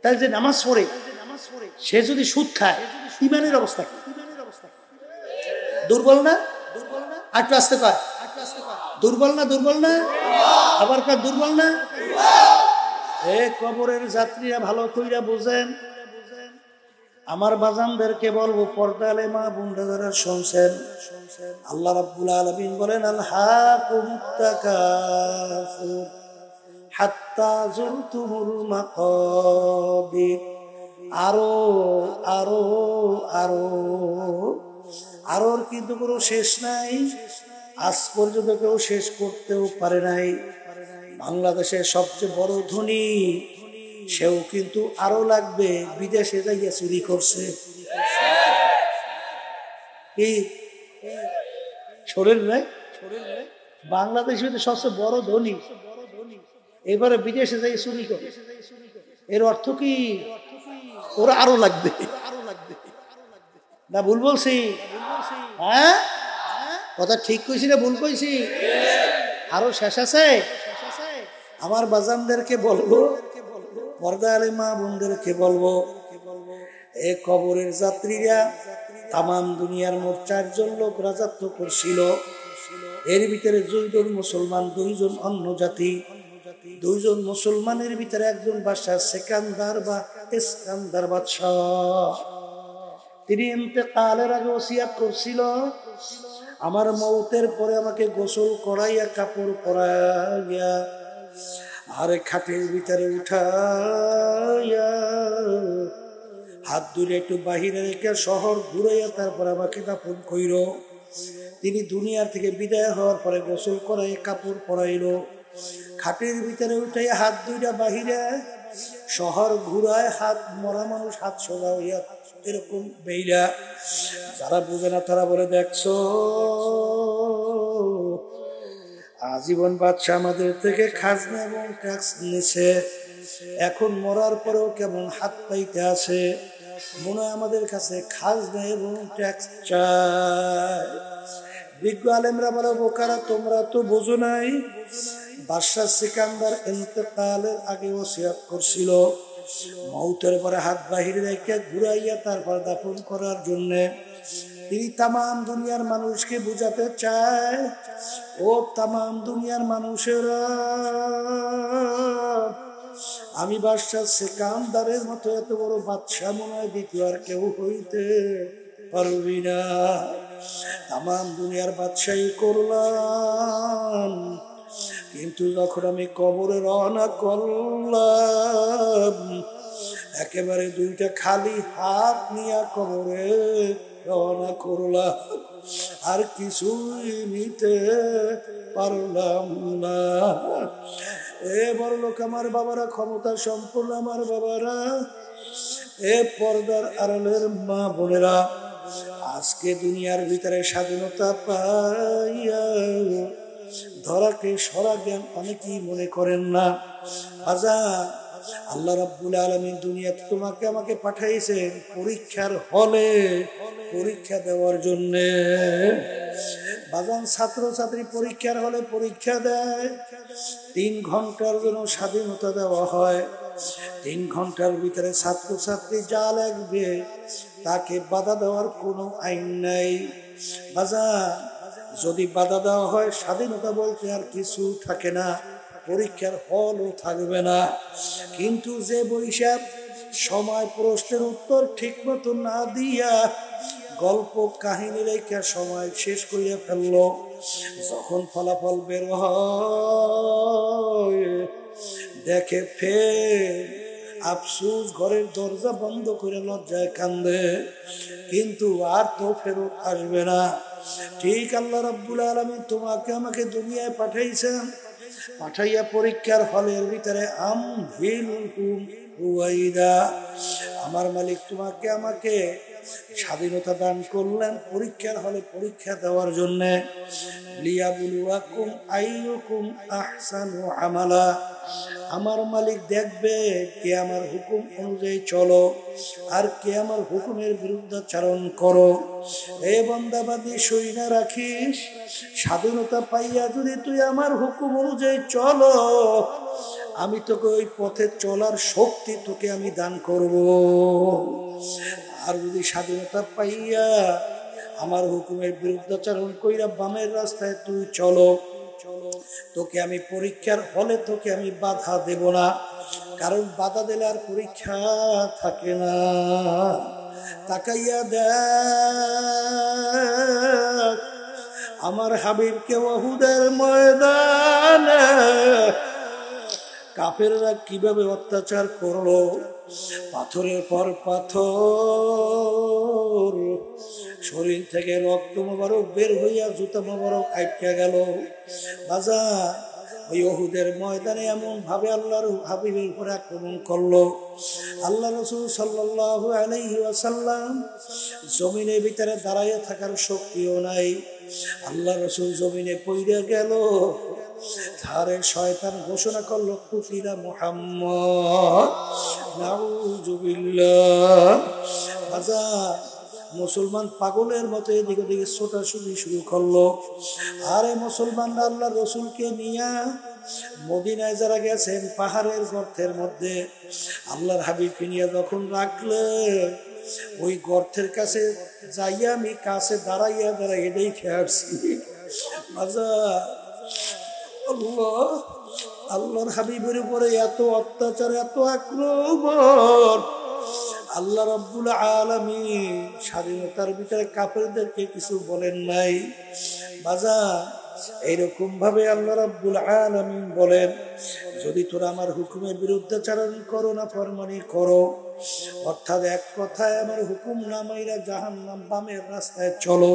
তাই যে নামাজ পড়ে সে যদি সুদ খায়, ইমানের অবস্থা কি? দুর্বল না? একটু আসতে পারে দুর্বল না? দুর্বল না? আবার কার দুর্বল না? এ কবরের যাত্রীরা ভালো কইরা বুঝেন। আমার বাজানদেরকে বলবো, পর্দালে মা বোনরা যারা শুনছেন, আল্লাহ রাব্বুল আলামিন বলেন আলহাকুমুত তাকাসুর হাত্তা যুরতুমুল মাকাবির। আরো আরো আরো আরোর কিন্তু কোনো শেষ নাই। আজ পর্যন্ত কেউ শেষ করতেও পারে নাই। বাংলাদেশের সবচেয়ে বড় ধনী সেও কিন্তু আরো লাগবে বিদেশে যাইয়া চুরি করছে। কি শরীর নাই? বাংলাদেশে সবচেয়ে বড় ধনী, এবারে বিদেশে যাই চুরি করে। এর অর্থ কি? ওরা আরো লাগবে না? ভুল বলছি? হ্যাঁ কথা ঠিক কইছি না ভুল কইছি? আরো শেষ আছে। আমার বাজানদেরকে বলবো, পর্দা আলে মা বোনদেরকে বলবো, এ কবরের যাত্রীরা তামাম দুনিয়ার মোট 4 জন লোক রাজত্ব করছিল। এর ভিতরে 2 জন মুসলমান, 2 জন অন্য জাতি। 2 জন মুসলমানের ভিতরে একজন বাদশা সেকান্দার বা ইস্কান্দার বাদশাহ। তিনি ইন্তেকালের আগে ওসিয়াত করছিল, আমার মওতের পরে আমাকে গোসল করাইয়া কাপড় পরাইয়া আর খাটের ভিতরে উঠাইয়া হাত ধরে একটু বাহিরে রেখে শহর ঘুরাইয়া তারপর আমাকে দাফন কইর। তিনি দুনিয়ার থেকে বিদায় হওয়ার পরে গোসল করাই কাপড় পরাইল, খাটের ভিতরে উঠাইয়া হাত দুইটা বাহিরে, শহর ঘুরায়, হাত মরা মানুষ হাত সোজা হইয়া এরকম বেইলা। যারা বুঝে না তারা বলে, দেখছো আজীবন বাদশা আমাদের থেকে খাজনা এবং ট্যাক্স নিছে, এখন মরার পরেও কেমন হাত পাইতে আছে, মনে হয় আমাদের কাছে খাজনা এবং ট্যাক্স চায়। বিজ্ঞ আলেমরা বলে, বোকারা তোমরা তো বোঝো নাই, বাদশা সিকান্দার ইন্তেকালের আগে ওসিয়াত করছিল মওতের পরে হাত বাহিরে রেখে ঘুরাইয়া তারপর দাফন করার জন্য। তিনি তামাম দুনিয়ার মানুষকে বুঝাতে চায়, ও তামাম দুনিয়ার মানুষেরা, আমি বাদশা সিকান্দারের মতো এত বড় বাদশা মনে হয় দ্বিতীয় আর কেউ হইতে পারবি না। তামাম দুনিয়ার বাদশাহী করলাম, কিন্তু যখন আমি কবরে রওনা করলাম, একেবারে 2টা খালি হাত নিয়ে কবরে রওনা করলাম, আর কিছুই নিতে পারলাম না। এ বড় লোক আমার বাবারা, ক্ষমতা সম্পন্ন আমার বাবারা, এ পর্দার আড়ালের মা বোনেরা, আজকে দুনিয়ার ভিতরে স্বাধীনতা পাইয়া ধরাকে সরা জ্ঞান অনেকেই মনে করেন না। আল্লাহ রাব্বুল আলামিন দুনিয়াতে তোমাকে আমাকে পাঠাইছেন পরীক্ষার হলে, পরীক্ষা দেওয়ার জন্য। বাজান ছাত্র ছাত্রী পরীক্ষার হলে পরীক্ষা দেয়, 3 ঘন্টার জন্য স্বাধীনতা দেওয়া হয়। 3 ঘন্টার ভিতরে ছাত্রছাত্রী যা লাগবে তাকে বাধা দেওয়ার কোনো আইন নাই। বাজার যদি বাধা দেওয়া হয়, স্বাধীনতা বলতে আর কিছু থাকে না, পরীক্ষার হলও থাকবে না। কিন্তু যে বৈশাখ সময় প্রশ্নের উত্তর ঠিক মতো না দিয়া গল্প কাহিনী রেখে সময় শেষ করে ফেললো, যখন ফলাফল বের হয় দেখে ফের আফসোস, ঘরের দরজা বন্ধ করে লজ্জায় কান্দে, কিন্তু আর তো ফেরত আসবে না। ঠিক আল্লাহ রাব্বুল আলামিন তোমাকে আমাকে দুনিয়ায় পাঠাইছেন, পাঠাইয়া পরীক্ষার হলের ভিতরে আমার মালিক তোমাকে আমাকে স্বাধীনতা দান করলেন পরীক্ষার হলে পরীক্ষা দেওয়ার জন্য। লিয়াবলুয়াকুম আইয়ুকুম আহসানু আমালা, আমার মালিক দেখবে কে আমার হুকুম অনুযায়ী চলো আর কে আমার হুকুমের বিরুদ্ধাচরণ করো। এ বান্দাবাদী সই না রাখিস, স্বাধীনতা পাইয়া যদি তুই আমার হুকুম অনুযায়ী চলো, আমি তোকে ওই পথে চলার শক্তি তোকে আমি দান করব। আর যদি স্বাধীনতা পাইয়া আমার হুকুমের বিরুদ্ধাচরণ কইরা বামের রাস্তায় তুই চলো, তোকে আমি পরীক্ষার হলে তোকে আমি বাধা দেব না, কারণ বাধা দিলে আর পরীক্ষা থাকে না। তাকাইয়া দেখ আমার হাবিবকে ওহুদের ময়দানে কাফেররা কিভাবে অত্যাচার করলো, পাথরের পর পাথর, শরীর থেকে রক্ত মোবারক বের হইয়া জুতা মোবারক আটকে গেল। বাজার ওই ওহুদের ময়দানে এমন ভাবে আল্লাহর হাবিবের উপরে আক্রমণ করলো, আল্লাহ রাসূল সাল্লাল্লাহু আলাইহি ওয়াসাল্লাম জমিনের ভিতরে দাঁড়াইয়া থাকার শক্তিও নাই। আল্লাহ রাসূল জমিনে পড়ে গেল, ধারে শয়তান ঘোষণা করলো কুতিলা মুহাম্মদ, নাউযুবিল্লাহ। বাজার মুসলমান পাগলের মতো এদিক ওদিকে ছোটাছুটি শুরু করলো। আরে মুসলমানরা আল্লাহ রসুলকে নিয়ে মদিনায় যারা গেছেন পাহাড়ের গর্তের মধ্যে আল্লাহর হাবিবকে নিয়ে যখন রাখলে, ওই গর্তের কাছে যাইয়া আমি কাছে দাঁড়াইয়া দাঁড়াইয়া দেখে আসছি আল্লাহর হাবিবের উপরে এত অত্যাচার, এত আক্রমণ। আল্লাহ রাব্বুল আলামিন স্বাধীনতার ভিতরে কাফেরদেরকে কিছু বলেন নাই। বাজার এইরকম ভাবে আল্লাহ রাব্বুল আলামিন বলেন, যদি তোরা আমার হুকুমের বিরুদ্ধাচরণ করো, না ফরমানি করো, অর্থাৎ এক কথায় আমার হুকুম না মাইরা জাহান্নাম বামের রাস্তায় চলো,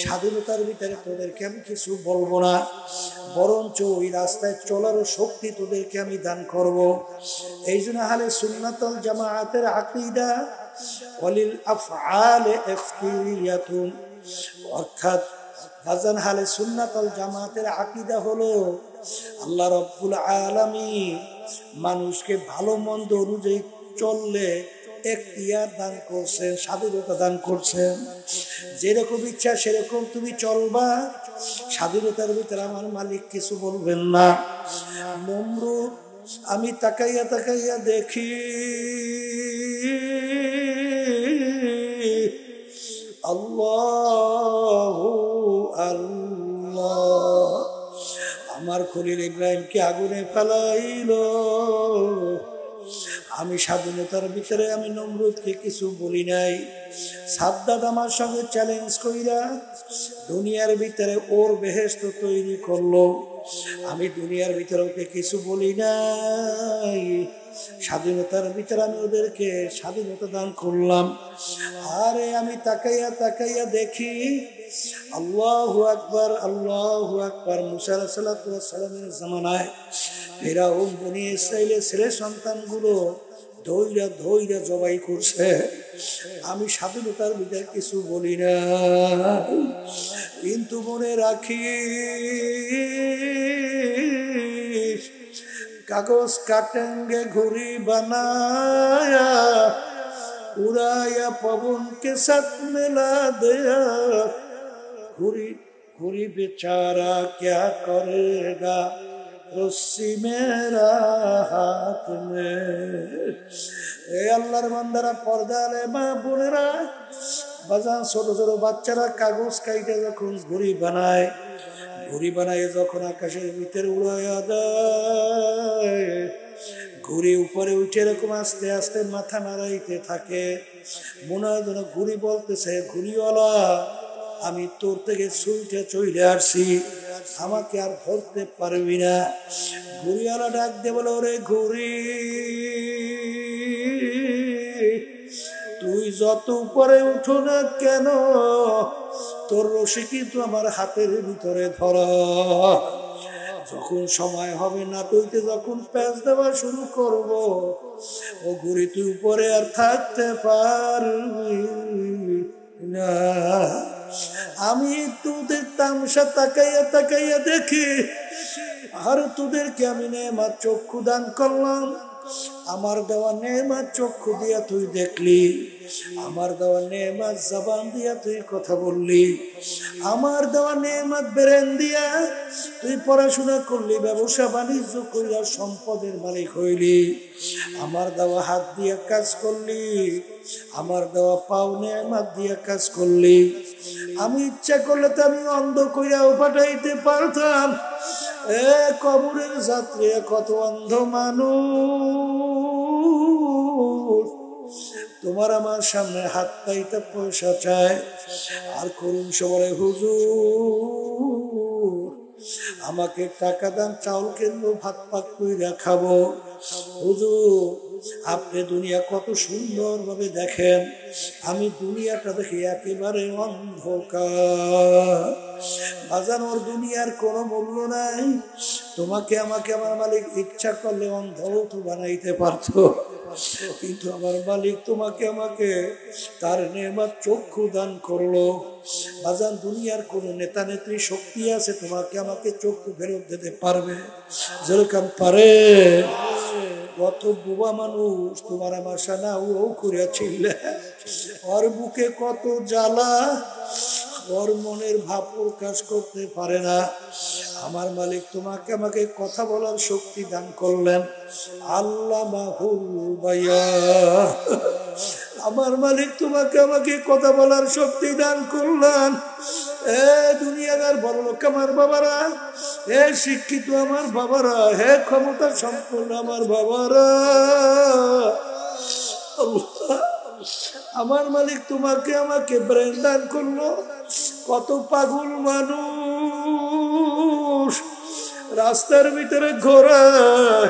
স্বাধীনতার ভিতরে তোদেরকে আমি কিছু বলবো না, বরঞ্চ ওই রাস্তায় চলারও শক্তি তোদেরকে আমি দান করব। এই জন্য আহলে সুন্নাত ওয়াল জামাআতের আকীদা ওয়ালিল আফআল ইখতিরিয়াতুন, অর্থাৎ বাজান আহলে সুন্নাত ওয়াল জামাআতের আকীদা হলো আল্লাহ রাব্বুল আলামিন মানুষকে ভালো মন্দ অনুযায়ী চললে এখতিয়ার দান করছেন, স্বাধীনতা দান করছেন। যেরকম ইচ্ছা সেরকম তুমি চলবা, স্বাধীনতার ভিতরে আমার মালিক কিছু বলবেন না। নমরুদ আমি তাকাইয়া তাকাইয়া দেখি আল্লাহু আল্লাহ, আমার খলিল ইব্রাহিমকে আগুনে ফেলাইলো। আমি স্বাধীনতার ভিতরে আমি নমরুদকে কিছু বলি নাই। সাদ্দাত আমার সঙ্গে চ্যালেঞ্জ কইরা দুনিয়ার ভিতরে ওর বেহেশত তৈরি করলো, আমি দুনিয়ার ভিতরে ওকে কিছু বলি নাই। স্বাধীনতার ভিতরে আমি ওদেরকে স্বাধীনতা দান করলাম। আরে আমি তাকাইয়া তাকাইয়া দেখি আল্লাহু আকবার, আল্লাহু আকবার। মুসা আলাইহিস সালামের জামানায় ফিরআউন বনি ইসরাইলের ছেলে সন্তানগুলো ধৈর্য ধৈর্য জবাই করছে, আমি স্বাধীনতার ভিতরে কিছু বলি না। কিন্তু মনে রাখি কাগজ কাটেঙ্গে ঘুড়ি বানায়া उड़ाया पवन के साथ मिला दिया, घुरी घुरी बेचारा क्या करेगा, রস্সি মেরা হাত মে। এই আল্লাহর বান্দারা, পর্দা আলে মা বোনেরা, বাজান ছোট ছোট বাচ্চারা কাগজ কাইটে যখন ঘুড়ি বানায়, ঘুড়ি বানায় যখন আকাশের ভিতরে উড়াইয়া দেয়, ঘুড়ি উপরে উঠে এরকম আস্তে আস্তে মাথা নাড়াইতে থাকে, মনে হয় যেন ঘুড়ি বলতেছে, ঘুড়িওয়ালা আমি তোর থেকে ছুটে চলে আসছি, আমাকে আর ধরতে পারবি না। ঘুড়িওয়ালা ডাক দিয়ে বলে, ওরে ঘুড়ি, তুই যত উপরে উঠো না কেন, তোর রশি কিন্তু আমার হাতের ভিতরে ধরা। যখন সময় হবে না তুইতে যখন প্যাঁচ দেওয়া শুরু করব, ও ঘুড়ি তুই উপরে আর থাকতে পারবি না। আমি তোদের তামসা তাকাইয়া তাকাইয়া দেখি, আর তোদেরকে আমি নেমাত চক্ষু দান করলাম, আমার দেওয়া নেমাত চক্ষু দিয়া তুই দেখলি, আমার দেওয়া নেমাত জবান দিয়া তুই কথা বললি, আমার দেওয়া নেমাত ব্রেন দিয়া তুই পড়াশোনা করলি, ব্যবসা বাণিজ্য কইরা সম্পদের মালিক হইলি, আমার দেওয়া হাত দিয়া কাজ করলি, আমার দেওয়া পাও নেমাত দিয়া কাজ করলি। আমি ইচ্ছা করলে তো আমি অন্ধ কইরাও পাঠাইতে পারতাম। এ কবরের যাত্রী, কত অন্ধ মানুষ তোমার আমার সামনে হাত পাইতে পয়সা চায়, আর করুন সবাই, হুজুর আমাকে টাকা দান, চাউল কিনবো, ভাত পাক কইরা খাবো। হুজুর আপনি দুনিয়া কত সুন্দর ভাবে দেখেন, আমি দুনিয়াটা দেখি একেবারে অন্ধকার। বাজানোর দুনিয়ার কোনো মূল্য নাই। তোমাকে আমাকে আমার মালিক ইচ্ছা করলে অন্ধ তো বানাইতে পারতো, কিন্তু আমার মালিক তোমাকে আমাকে তার নেমাত চক্ষু দান করলো। বাজান দুনিয়ার কোন নেতা নেত্রী শক্তি আছে তোমাকে আমাকে চক্ষু ফেরত দিতে পারবে? যেরকম পারে। কত বুবা মানুষ তোমার আমার সানা ও করিয়াছিল, ওর বুকে কত জ্বালা, ওর মনের ভাব প্রকাশ করতে পারে না। আমার মালিক তোমাকে আমাকে কথা বলার শক্তি দান করলেন। আল্লামাহুল বায়ান। আমার মালিক তোমাকে আমাকে কথা বলার শক্তি দান করলেন। এ দুনিয়াদার বড় লোক আমার বাবারা, হে শিক্ষিত আমার বাবারা, হে ক্ষমতা সম্পন্ন আমার বাবারা, আমার মালিক তোমাকে আমাকে ব্রেন দান করলো। কত পাগল মানুষ রাস্তার ভিতরে ঘোরায়,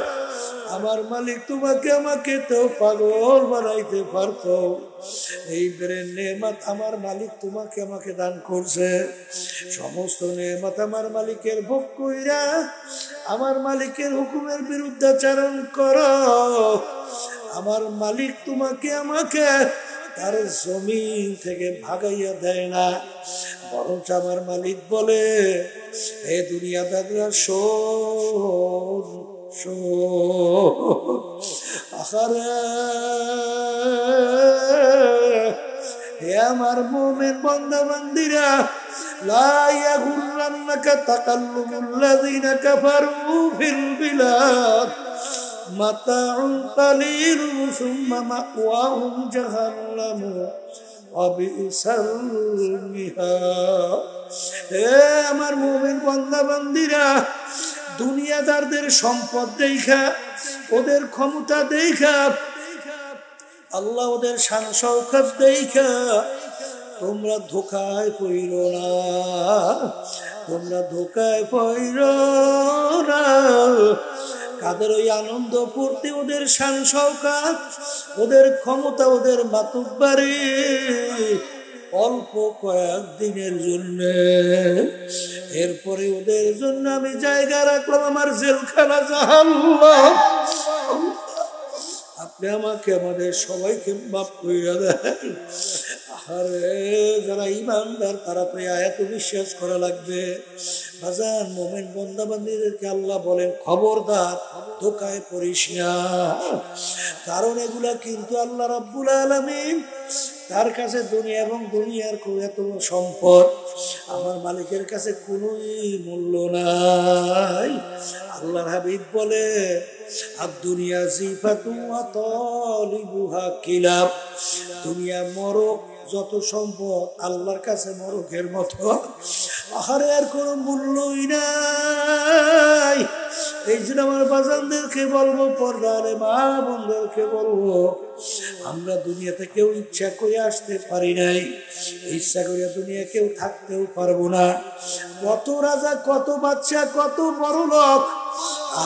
আমার মালিক তোমাকে আমাকে তো পাগল বানাইতে পারতো। এই ব্রেন নেমাত আমার মালিক তোমাকে আমাকে দান করছে। সমস্ত নেমাত আমার মালিকের ভোগ কইরা আমার মালিকের হুকুমের বিরুদ্ধাচরণ করো। আমার মালিক তোমাকে আমাকে তার জমিন থেকে ভাগাইয়া দেয় না, বরঞ্চ আমার মালিক বলে, এ দুনিয়াদাররা শোন আহারে, হে আমার মুমিন বান্দা বান্দিরা, লা ইয়াগুররান্নাকা তাকাল্লুবুল্লাযিনা কাফারু ফিল বিলাদ মাতাউন কালিলুন সুম্মা মাওয়াহুম জাহান্নাম ওয়া বিসাল মিহাদ। হে আমার মুমিন বান্দা বান্দিরা, দুনিয়াদারদের সম্পদ দেখা, ওদের ক্ষমতা দেখা, আল্লাহ ওদের শান শওকত দেখা তোমরা ধোকায় পড়িও না, তোমরা ধোকায় পড়িও না। কাদের ওই আনন্দ ফুর্তি, ওদের শান শওকত, ওদের ক্ষমতা, ওদের মাতুব্বারি অল্প কয়েকদিনের জন্য, এরপরে ওদের জন্য আমি জায়গা রাখলাম আমার জেলখানা জাহান্নাম। আপনি আমাকে আমাদের সবাইকে মাফ কইরা দেন। আরে যারা ইমানদার তারা তো আয়াত বিশ্বাস করা লাগবে। বাজান মোমেন বান্দা বান্দীদেরকে আল্লাহ বলেন, খবরদার ধোকায় পড়িস না, কারণ এগুলা কিন্তু আল্লাহ রাব্বুল আলামিন তার কাছে দুনিয়া এবং দুনিয়ার এত সম্পদ আমার মালিকের কাছে কোনোই মূল্য নাই। আল্লাহর হাবিব বলে আদ-দুনিয়া জিফাতুন ওয়া তালিবুহা কিলাব, দুনিয়া মরক, যত সম্পদ আল্লাহর কাছে মরকের মতো, আহারে আর কোনো মূল্যই নাই। এই জন্য আমার বাজানদেরকে বলবো, পর্দারে মা বোনদেরকে বলবো, আমরা দুনিয়াতে কেউ ইচ্ছা করে আসতে পারি নাই, ইচ্ছা করে দুনিয়া কেউ থাকতেও পারবো না। কত রাজা, কত বাচ্চা, কত বড় লোক,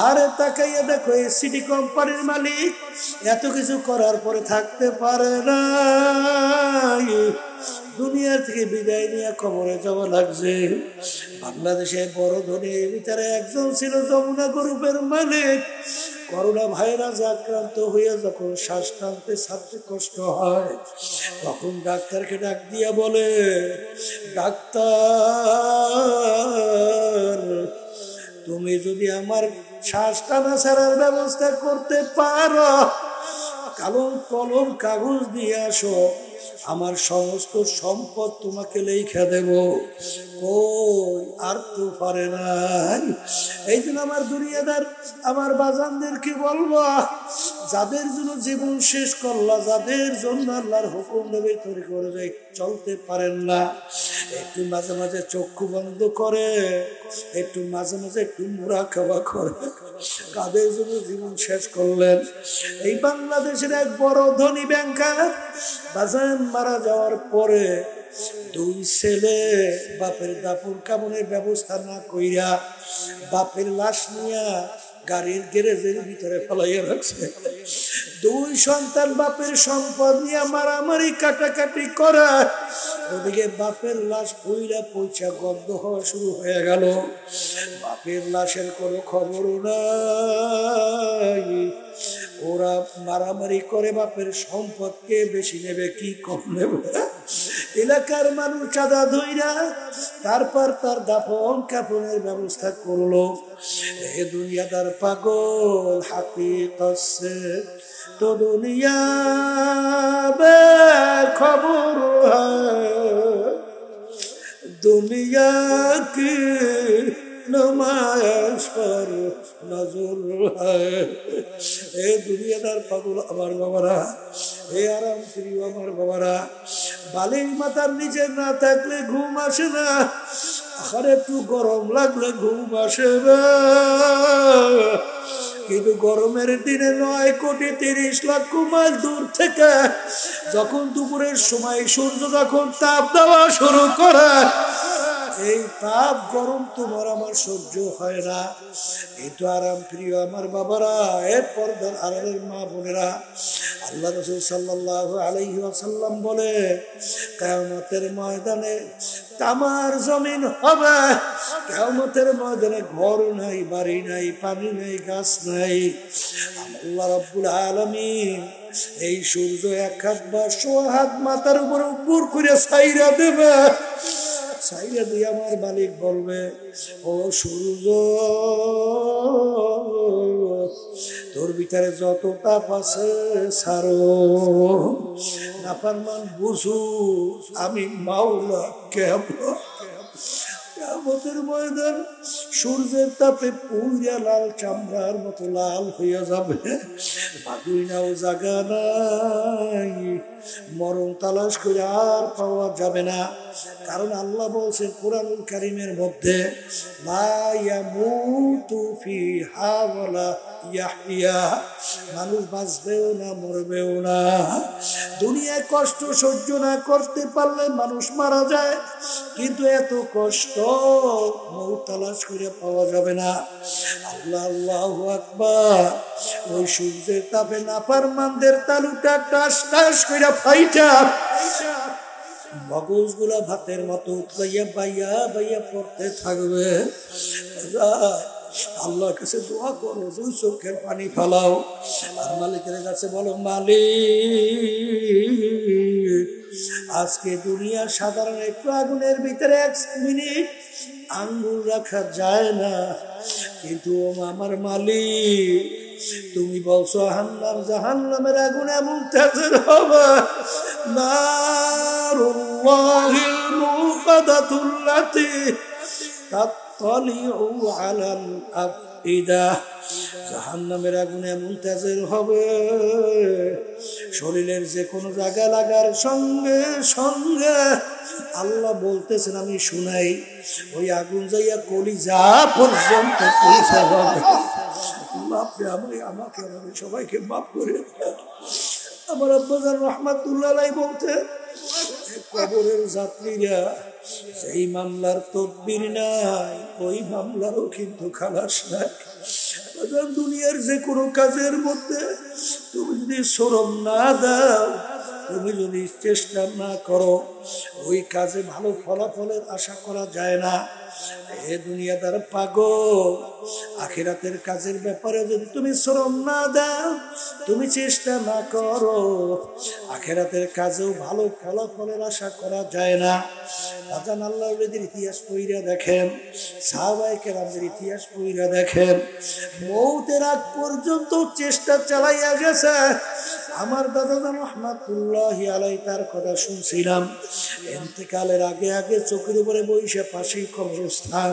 আরে তাকাইয়া দেখো এই সিটি কোম্পানির মালিক এত কিছু করার পরে থাকতে পারে না, দুনিয়ার থেকে বিদায় নিয়ে কবরে যাওয়া লাগছে। বাংলাদেশে বড় ধনীর ভিতরে একজন ছিল যমুনা গ্রুপের মালিক। করোনা ভাইরাস আক্রান্ত হয়ে যখন শ্বাস টানতে ছাড়তে কষ্ট হয়, তখন ডাক্তারকে ডাক দিয়া বলে, ডাক্তার তুমি যদি আমার শ্বাস টানা ছাড়ার ব্যবস্থা করতে পারো, কলম কাগজ দিয়ে আসো, আমার সমস্ত সম্পদ তোমাকে লেখা দেব। কই আর তো পারে নাই। এই জন্য আমার দুনিয়াদার আমার বাজানদেরকে বলবো, যাদের জন্য জীবন শেষ করলা, যাদের জন্য আল্লাহর হুকুম দেবে তৈরি করে যায় চলতে পারেন না, একটু মাঝে মাঝে চক্ষু বন্ধ করে, একটু মাঝে মাঝে একটু মুড়া খাওয়া করে, কাদের জন্য জীবন শেষ করলেন? এই বাংলাদেশের এক বড় ধনী ব্যাংকার বাজান মারা যাওয়ার পরে দুই ছেলে বাপের দাফন কাফনের ব্যবস্থা না কইরা বাপের লাশ নিয়া গাড়ির গ্যারেজের ভিতরে ফেলাইয়া রাখছে। দুই সন্তান বাপের সম্পদ নিয়ে মারামারি কাটাকাটি করা, ওদিকে বাপের লাশ পইরা পয়সা গন্ধ হওয়া শুরু হয়ে গেল। বাপের লাশের কোনো খবর নাই, ওরা মারামারি করে বাপের সম্পদ কে বেশি নেবে, কি কম নেবে। এলাকার মানুষ চাঁদা ধইরা তারপর তার দাফন কাফনের ব্যবস্থা করলো। এ দুনিয়াদার পাগল হাকিকত সে তো দুনিয়া বে খবর হ্যায়, দুনিয়া কি নমায়াশ পর নজর হ্যায়। এ দুনিয়াদার পাগল আমার বাবারা, এ আরাম প্রিয় আমার বাবারা, বালির মাথার নিচে না থাকলে ঘুম আসে না, আর একটু গরম লাগলে ঘুম আসে না। কিন্তু গরমের দিনে 9,30,00,000 মাইল দূর থেকে যখন দুপুরের সময় সূর্য যখন তাপ দেওয়া শুরু করে, এই তাপ গরম তোমার আমার সহ্য হয় না। কিন্তু আরাম প্রিয় আমার বাবারা, এর পর্দার আড়ালের মা বোনেরা, আল্লাহ রাসূল সাল্লাল্লাহু আলাইহি ওয়াসাল্লাম বলে, কিয়ামতের ময়দানে তামার জমিন হবে, কিয়ামতের ময়দানে ঘর নাই, বাড়ি নাই, পানি নাই, গাছ নাই। আল্লাহ রাব্বুল আলামিন এই সূর্য এক হাত বা 100 হাত মাথার উপরে উপর করে ছাইরা দেবে। ছাইরা দিয়ে আমার মালিক বলবে, ও সূর্য, তোর ভিতরে যত তাপ আছে ছাড়ো, নাফরমান বুঝু আমি মাওলা কেমন। কিয়ামতের ময়দান সূর্যের তাপে পুইরা লাল চামড়ার মতো লাল হইয়া যাবে, বাদুইনাও জায়গা নাই, মরণ তালাশ করে আর পাওয়া যাবে না। কারণ আল্লাহ বলছেন কুরআনুল কারীমের মধ্যে, লা ইয়ামুতু ফিহা ওয়ালা ইয়াহইয়া, মানুষ বাঁচবেও না মরবেও না। দুনিয়ায় কষ্ট সহ্য না করতে পারলে মানুষ মারা যায়, কিন্তু এত কষ্ট মউত তালাশ করে পাওয়া যাবে না। আল্লাহ আল্লাহু আকবার। ওই সূর্যের তাপে নাফরমানদের তালুটা টাস টাস করে ফাইটা মগজগুলা ভাতের মতো উতলাইয়া বাইয়া বাইয়া পড়তে থাকবে। আল্লাহর কাছে দোয়া করো, দুই চোখের পানি ফেলাও, আর মালিকের কাছে বলো, মালিক আজকে দুনিয়ার সাধারণ একটু আগুনের ভিতরে 1 মিনিট আঙ্গুল রাখা যায় না, কিন্তু আমার মালিক তুমি বলছো জাহান্নামের আগুন এমন তেজের হবে, নারুল্লাহিল মুকাদাতুল্লাতি তালিউ আলাল আফইদা, জাহান্নামের আগুন এমন তেজের হবে, শরীরের যে কোনো জায়গা লাগার সঙ্গে সঙ্গে আল্লাহ বলতেছেন আমি শুনাই, ওই আগুন যাইয়া কলিজা পর্যন্ত পৌঁছে যাবে। আমাকে আমাদের সবাইকে মাফ করে। আমার আব্বাজান রহমাতুল্লাহ আলাইহি বলতেন, কবরের যাত্রীরা সেই মামলার তদবির নাই, ওই মামলারও কিন্তু খালাস নাই। দুনিয়ার যে কোনো কাজের মধ্যে তুমি যদি শরম না দাও, তুমি যদি চেষ্টা না করো, ওই কাজে ভালো ফলাফলের আশা করা যায় না। এ দুনিয়াদার পাগল, আখিরাতের কাজের ব্যাপারে যদি তুমি শ্রম না দাও, তুমি চেষ্টা না করো, আখিরাতের কাজেও ভালো ফলাফলের আশা করা যায় না। আজান আল্লাহ ওলিদের ইতিহাস পড়িয়া দেখেন, সাহাবায়ে কেরামদের ইতিহাস পড়িয়া দেখেন, মৌতের আগ পর্যন্ত চেষ্টা চালাইয়া গেছে। আমার দাদা রহমাতুল্লাহি আলাইহি তার কথা শুনছিলাম, ইন্তেকালের আগে আগে চোখের উপরে বইসা পাশেই কবরস্থান,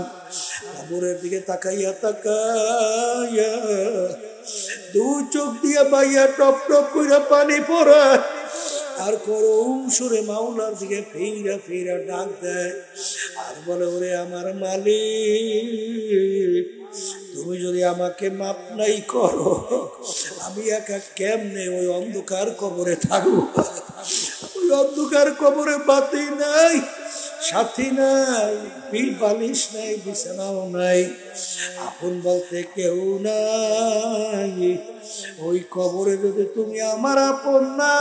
কবরের দিকে তাকাইয়া তাকাইয়া দুই চোখ দিয়া বাইয়া টপ টপ কইরা পানি পড়ে, আর করুণ সুরে মাওলার দিকে ফিরা ফিরা ডাক দেয় আর বলে, ওরে আমার মালিক, তুমি যদি আমাকে মাপ নাই করো, আমি একা কেমনে ওই অন্ধকার কবরে থাকবো? ওই অন্ধকার কবরে বাতি নাই, সাথী নাই, পিল বালিশ নাই, বিছানাও নাই, আপন বলতে কেউ নাই। ওই কবরে যদি তুমি আমার আপন না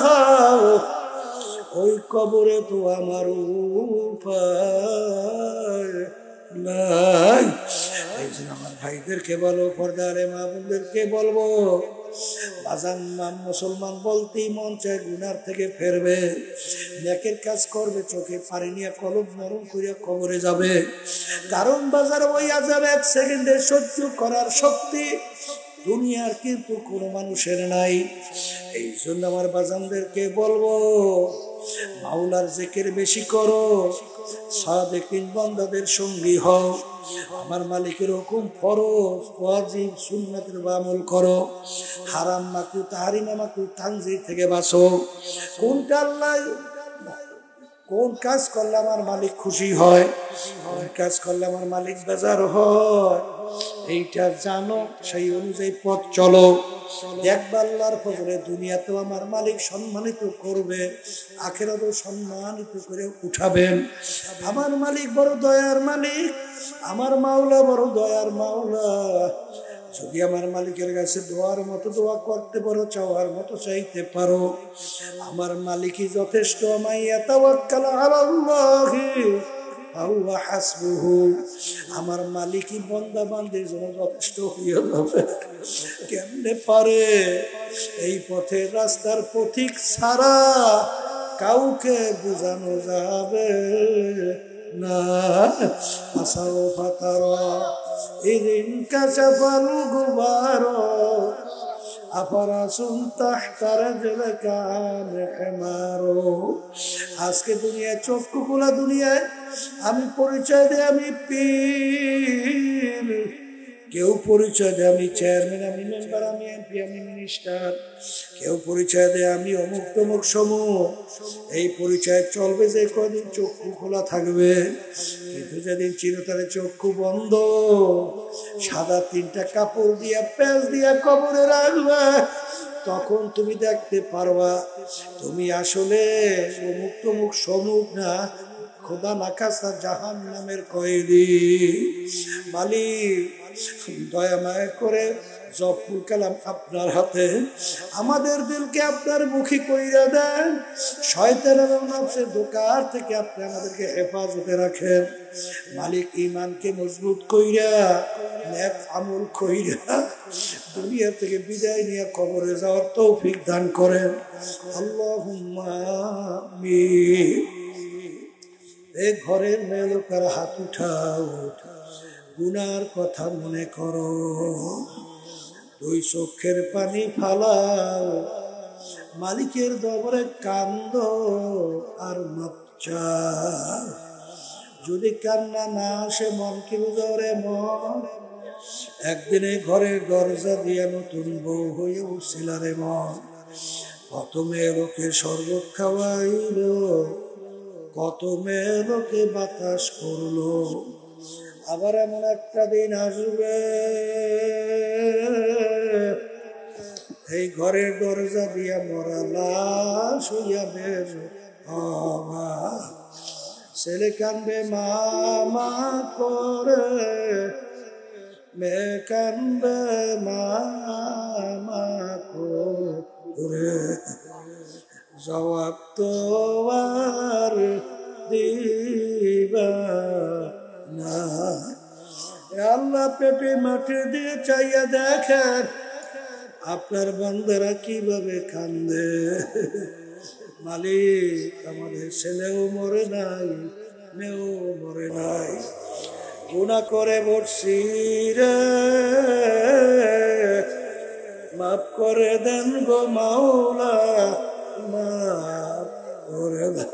হও, ওই কবরে তো আমার উপায় নাই। এই জন্য আমার ভাইদেরকে বলো, পর্দারে মা বোনদেরকে বলবো, বাজান মুসলমান বলতেই মন চায় গুনার থেকে ফেরবে, নেকের কাজ করবে, চোখে পানি নিয়ে কলম নরম করিয়া কবরে যাবে। কারণ বাজার ওই আযাব এক সেকেন্ডে সহ্য করার শক্তি দুনিয়ার কিন্তু কোনো মানুষের নাই। এই জন্য আমার বাজানদেরকে বলবো, মাওলার জিকির বেশি করো, সাদেকিন বান্দাদের সঙ্গী হও, আমার মালিকের হুকুম ফরজ ওয়াজিব সুন্নাতের আমল করো, হারাম মাকরুহ তাহরিমা মাকরুহ তানজির থেকে বাঁচো। কোনটা আল্লাহ, কোন কাজ করলে আমার মালিক খুশি হয়, কোন কাজ করলে আমার মালিক বেজার হয়, এইটা জানো, সেই অনুযায়ী পথ চলো। একবার আল্লাহর ফজলে দুনিয়াতেও আমার মালিক সম্মানিত করবে, আখিরাতেও সম্মানিত করে উঠাবেন। আমার মালিক বড় দয়ার মালিক, আমার মাওলা বড় দয়ার মাওলা। যদি আমার মালিকের কাছে দোয়ার মতো দোয়া করতে পারো, চাওয়ার মতো চাইতে পারো, আমার মালিকই যথেষ্ট। মাইয়া তাওয়াক্কাল আলাল্লাহি ফাহুয়া হাসবুহু, আমার মালিকই বান্দা বান্দির জন্য যথেষ্ট হয়ে যাবে। কেমনে পারে? এই পথের রাস্তার পথিক ছাড়া কাউকে বোঝানো যাবে না। আসাও ফাতারা ইদিন কাশাফাল গুবারো আফারাসুন তাহতা রাজলিকা হিমারো। আজকে দুনিয়া চক্ষু খোলা দুনিয়ায় আমি পরিচয় দেয় আমি পীর, কেউ পরিচয় দেয় আমি চেয়ারম্যান, আমি মেম্বার, আমি এমপি, আমি মিনিস্টার, কেউ পরিচয় দেয় আমি অমুক তমুক সমূহ। এই পরিচয় চলবে যে কদিন চক্ষু খোলা থাকবে, কিন্তু যেদিন চিরতরে চক্ষু বন্ধ, সাদা তিনটা কাপড় দিয়া পেঁচ দিয়া কবরে রাখবে, তখন তুমি দেখতে পারবা তুমি আসলে অমুক তমুক সমূক না, খোদা নাকাসা জাহান্নামের কয়েদি। মালিক দয়া মায়া করে জপফুল কালাম আপনার হাতে, আমাদের দিলকে আপনার মুখী কইরা দেন, শয়তানের নফসের ধোঁকার থেকে আপনি আমাদেরকে হেফাজতে রাখেন। মালিক ইমানকে মজবুত কইরা, নেক আমল কইরা দুনিয়া থেকে বিদায় নিয়ে কবরে যাওয়ার তৌফিক দান করেন। আল্লাহুম্মা আমিন। এই ঘরের মেয়ে লোকের হাত উঠাও, গুনার কথা মনে করো, দুই চোখের পানি ফালাও, মালিকের দরবারে কান্দ আর মাপ চাও। যদি কান্না না আসে মন কি বুঝরে মন, একদিনে ঘরের দরজা দিয়ে নতুন বউ হয়ে উঠছিল রে মন। কত মেয়ে লোকে শরবত খাওয়াইল, কত মেয়ে লোকে বাতাস করলো। আবার এমন একটা দিন আসবে এই ঘরের দরজা দিয়া মরা লাশ হইয়া বের হবা। ছেলে কান্দবে মামা করে, মেয়ে কান্দবে মামা করে, জবাব তো আর দিবা না। আল্লাহ পেটে মাঠে দিয়ে চাইয়া দেখেন আপনার বান্দারা কিভাবে কান্দে। মালিক আমাদের ছেলেও মরে নাই, মেয়েও মরে নাই, গুনাহ করে বসছি রে, মাফ করে দেন গো মাওলা, মাফ করে দেন।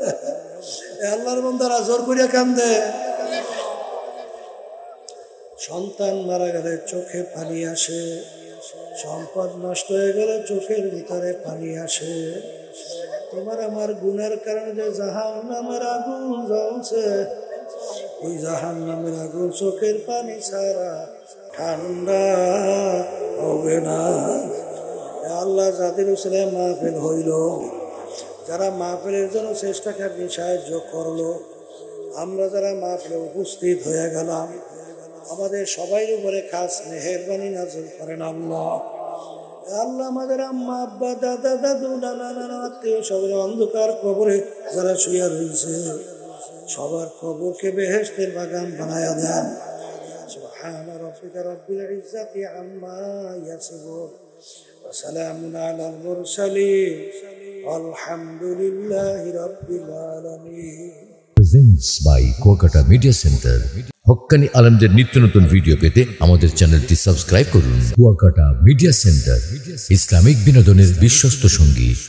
আল্লাহর বান্দারা জোর করিয়া কান্দে। সন্তান মারা গেলে চোখে পানি আসে, সম্পদ নষ্ট হয়ে গেলে চোখের ভিতরে পানি আসে। তোমার আমার গুনার কারণে যে জাহান্নামের আগুন জ্বলছে, ওই জাহান্নামের আগুন চোখের পানি ছাড়া ঠান্ডা হবে না। আল্লাহ যাদের উসলে মাহফিল হইল, যারা মাহফিলের জন্য চেষ্টাকারী সাহায্য করলো, আমরা যারা মাহফিলে উপস্থিত হয়ে গেলাম, আমাদের সবাই উপরে খাস মেহেরবানি নাযিল করেন আল্লাহ। আল্লাহ আমাদের আম্মা আব্বা দাদা দাদু নানা নানা আত্মীয় সবার অন্ধকার কবরে যারা শুয়ে রয়েছে, সবার কবরকে বেহেশতের বাগান বানায়া দেন। সুবহানা রাব্বিকা রাব্বিল ইজ্জাতি আম্মা ইয়াসিফুন ওয়া সালামুন আলাল মুরসালিন আলহামদুলিল্লাহি রাব্বিল আলামিন। Presents by Kuakata Media Center. হক্কানি আলেমদের নিত্য নতুন ভিডিও পেতে আমাদের চ্যানেলটি সাবস্ক্রাইব করুন। কুয়াকাটা মিডিয়া সেন্টার, ইসলামিক বিনোদনের বিশ্বস্ত সঙ্গী।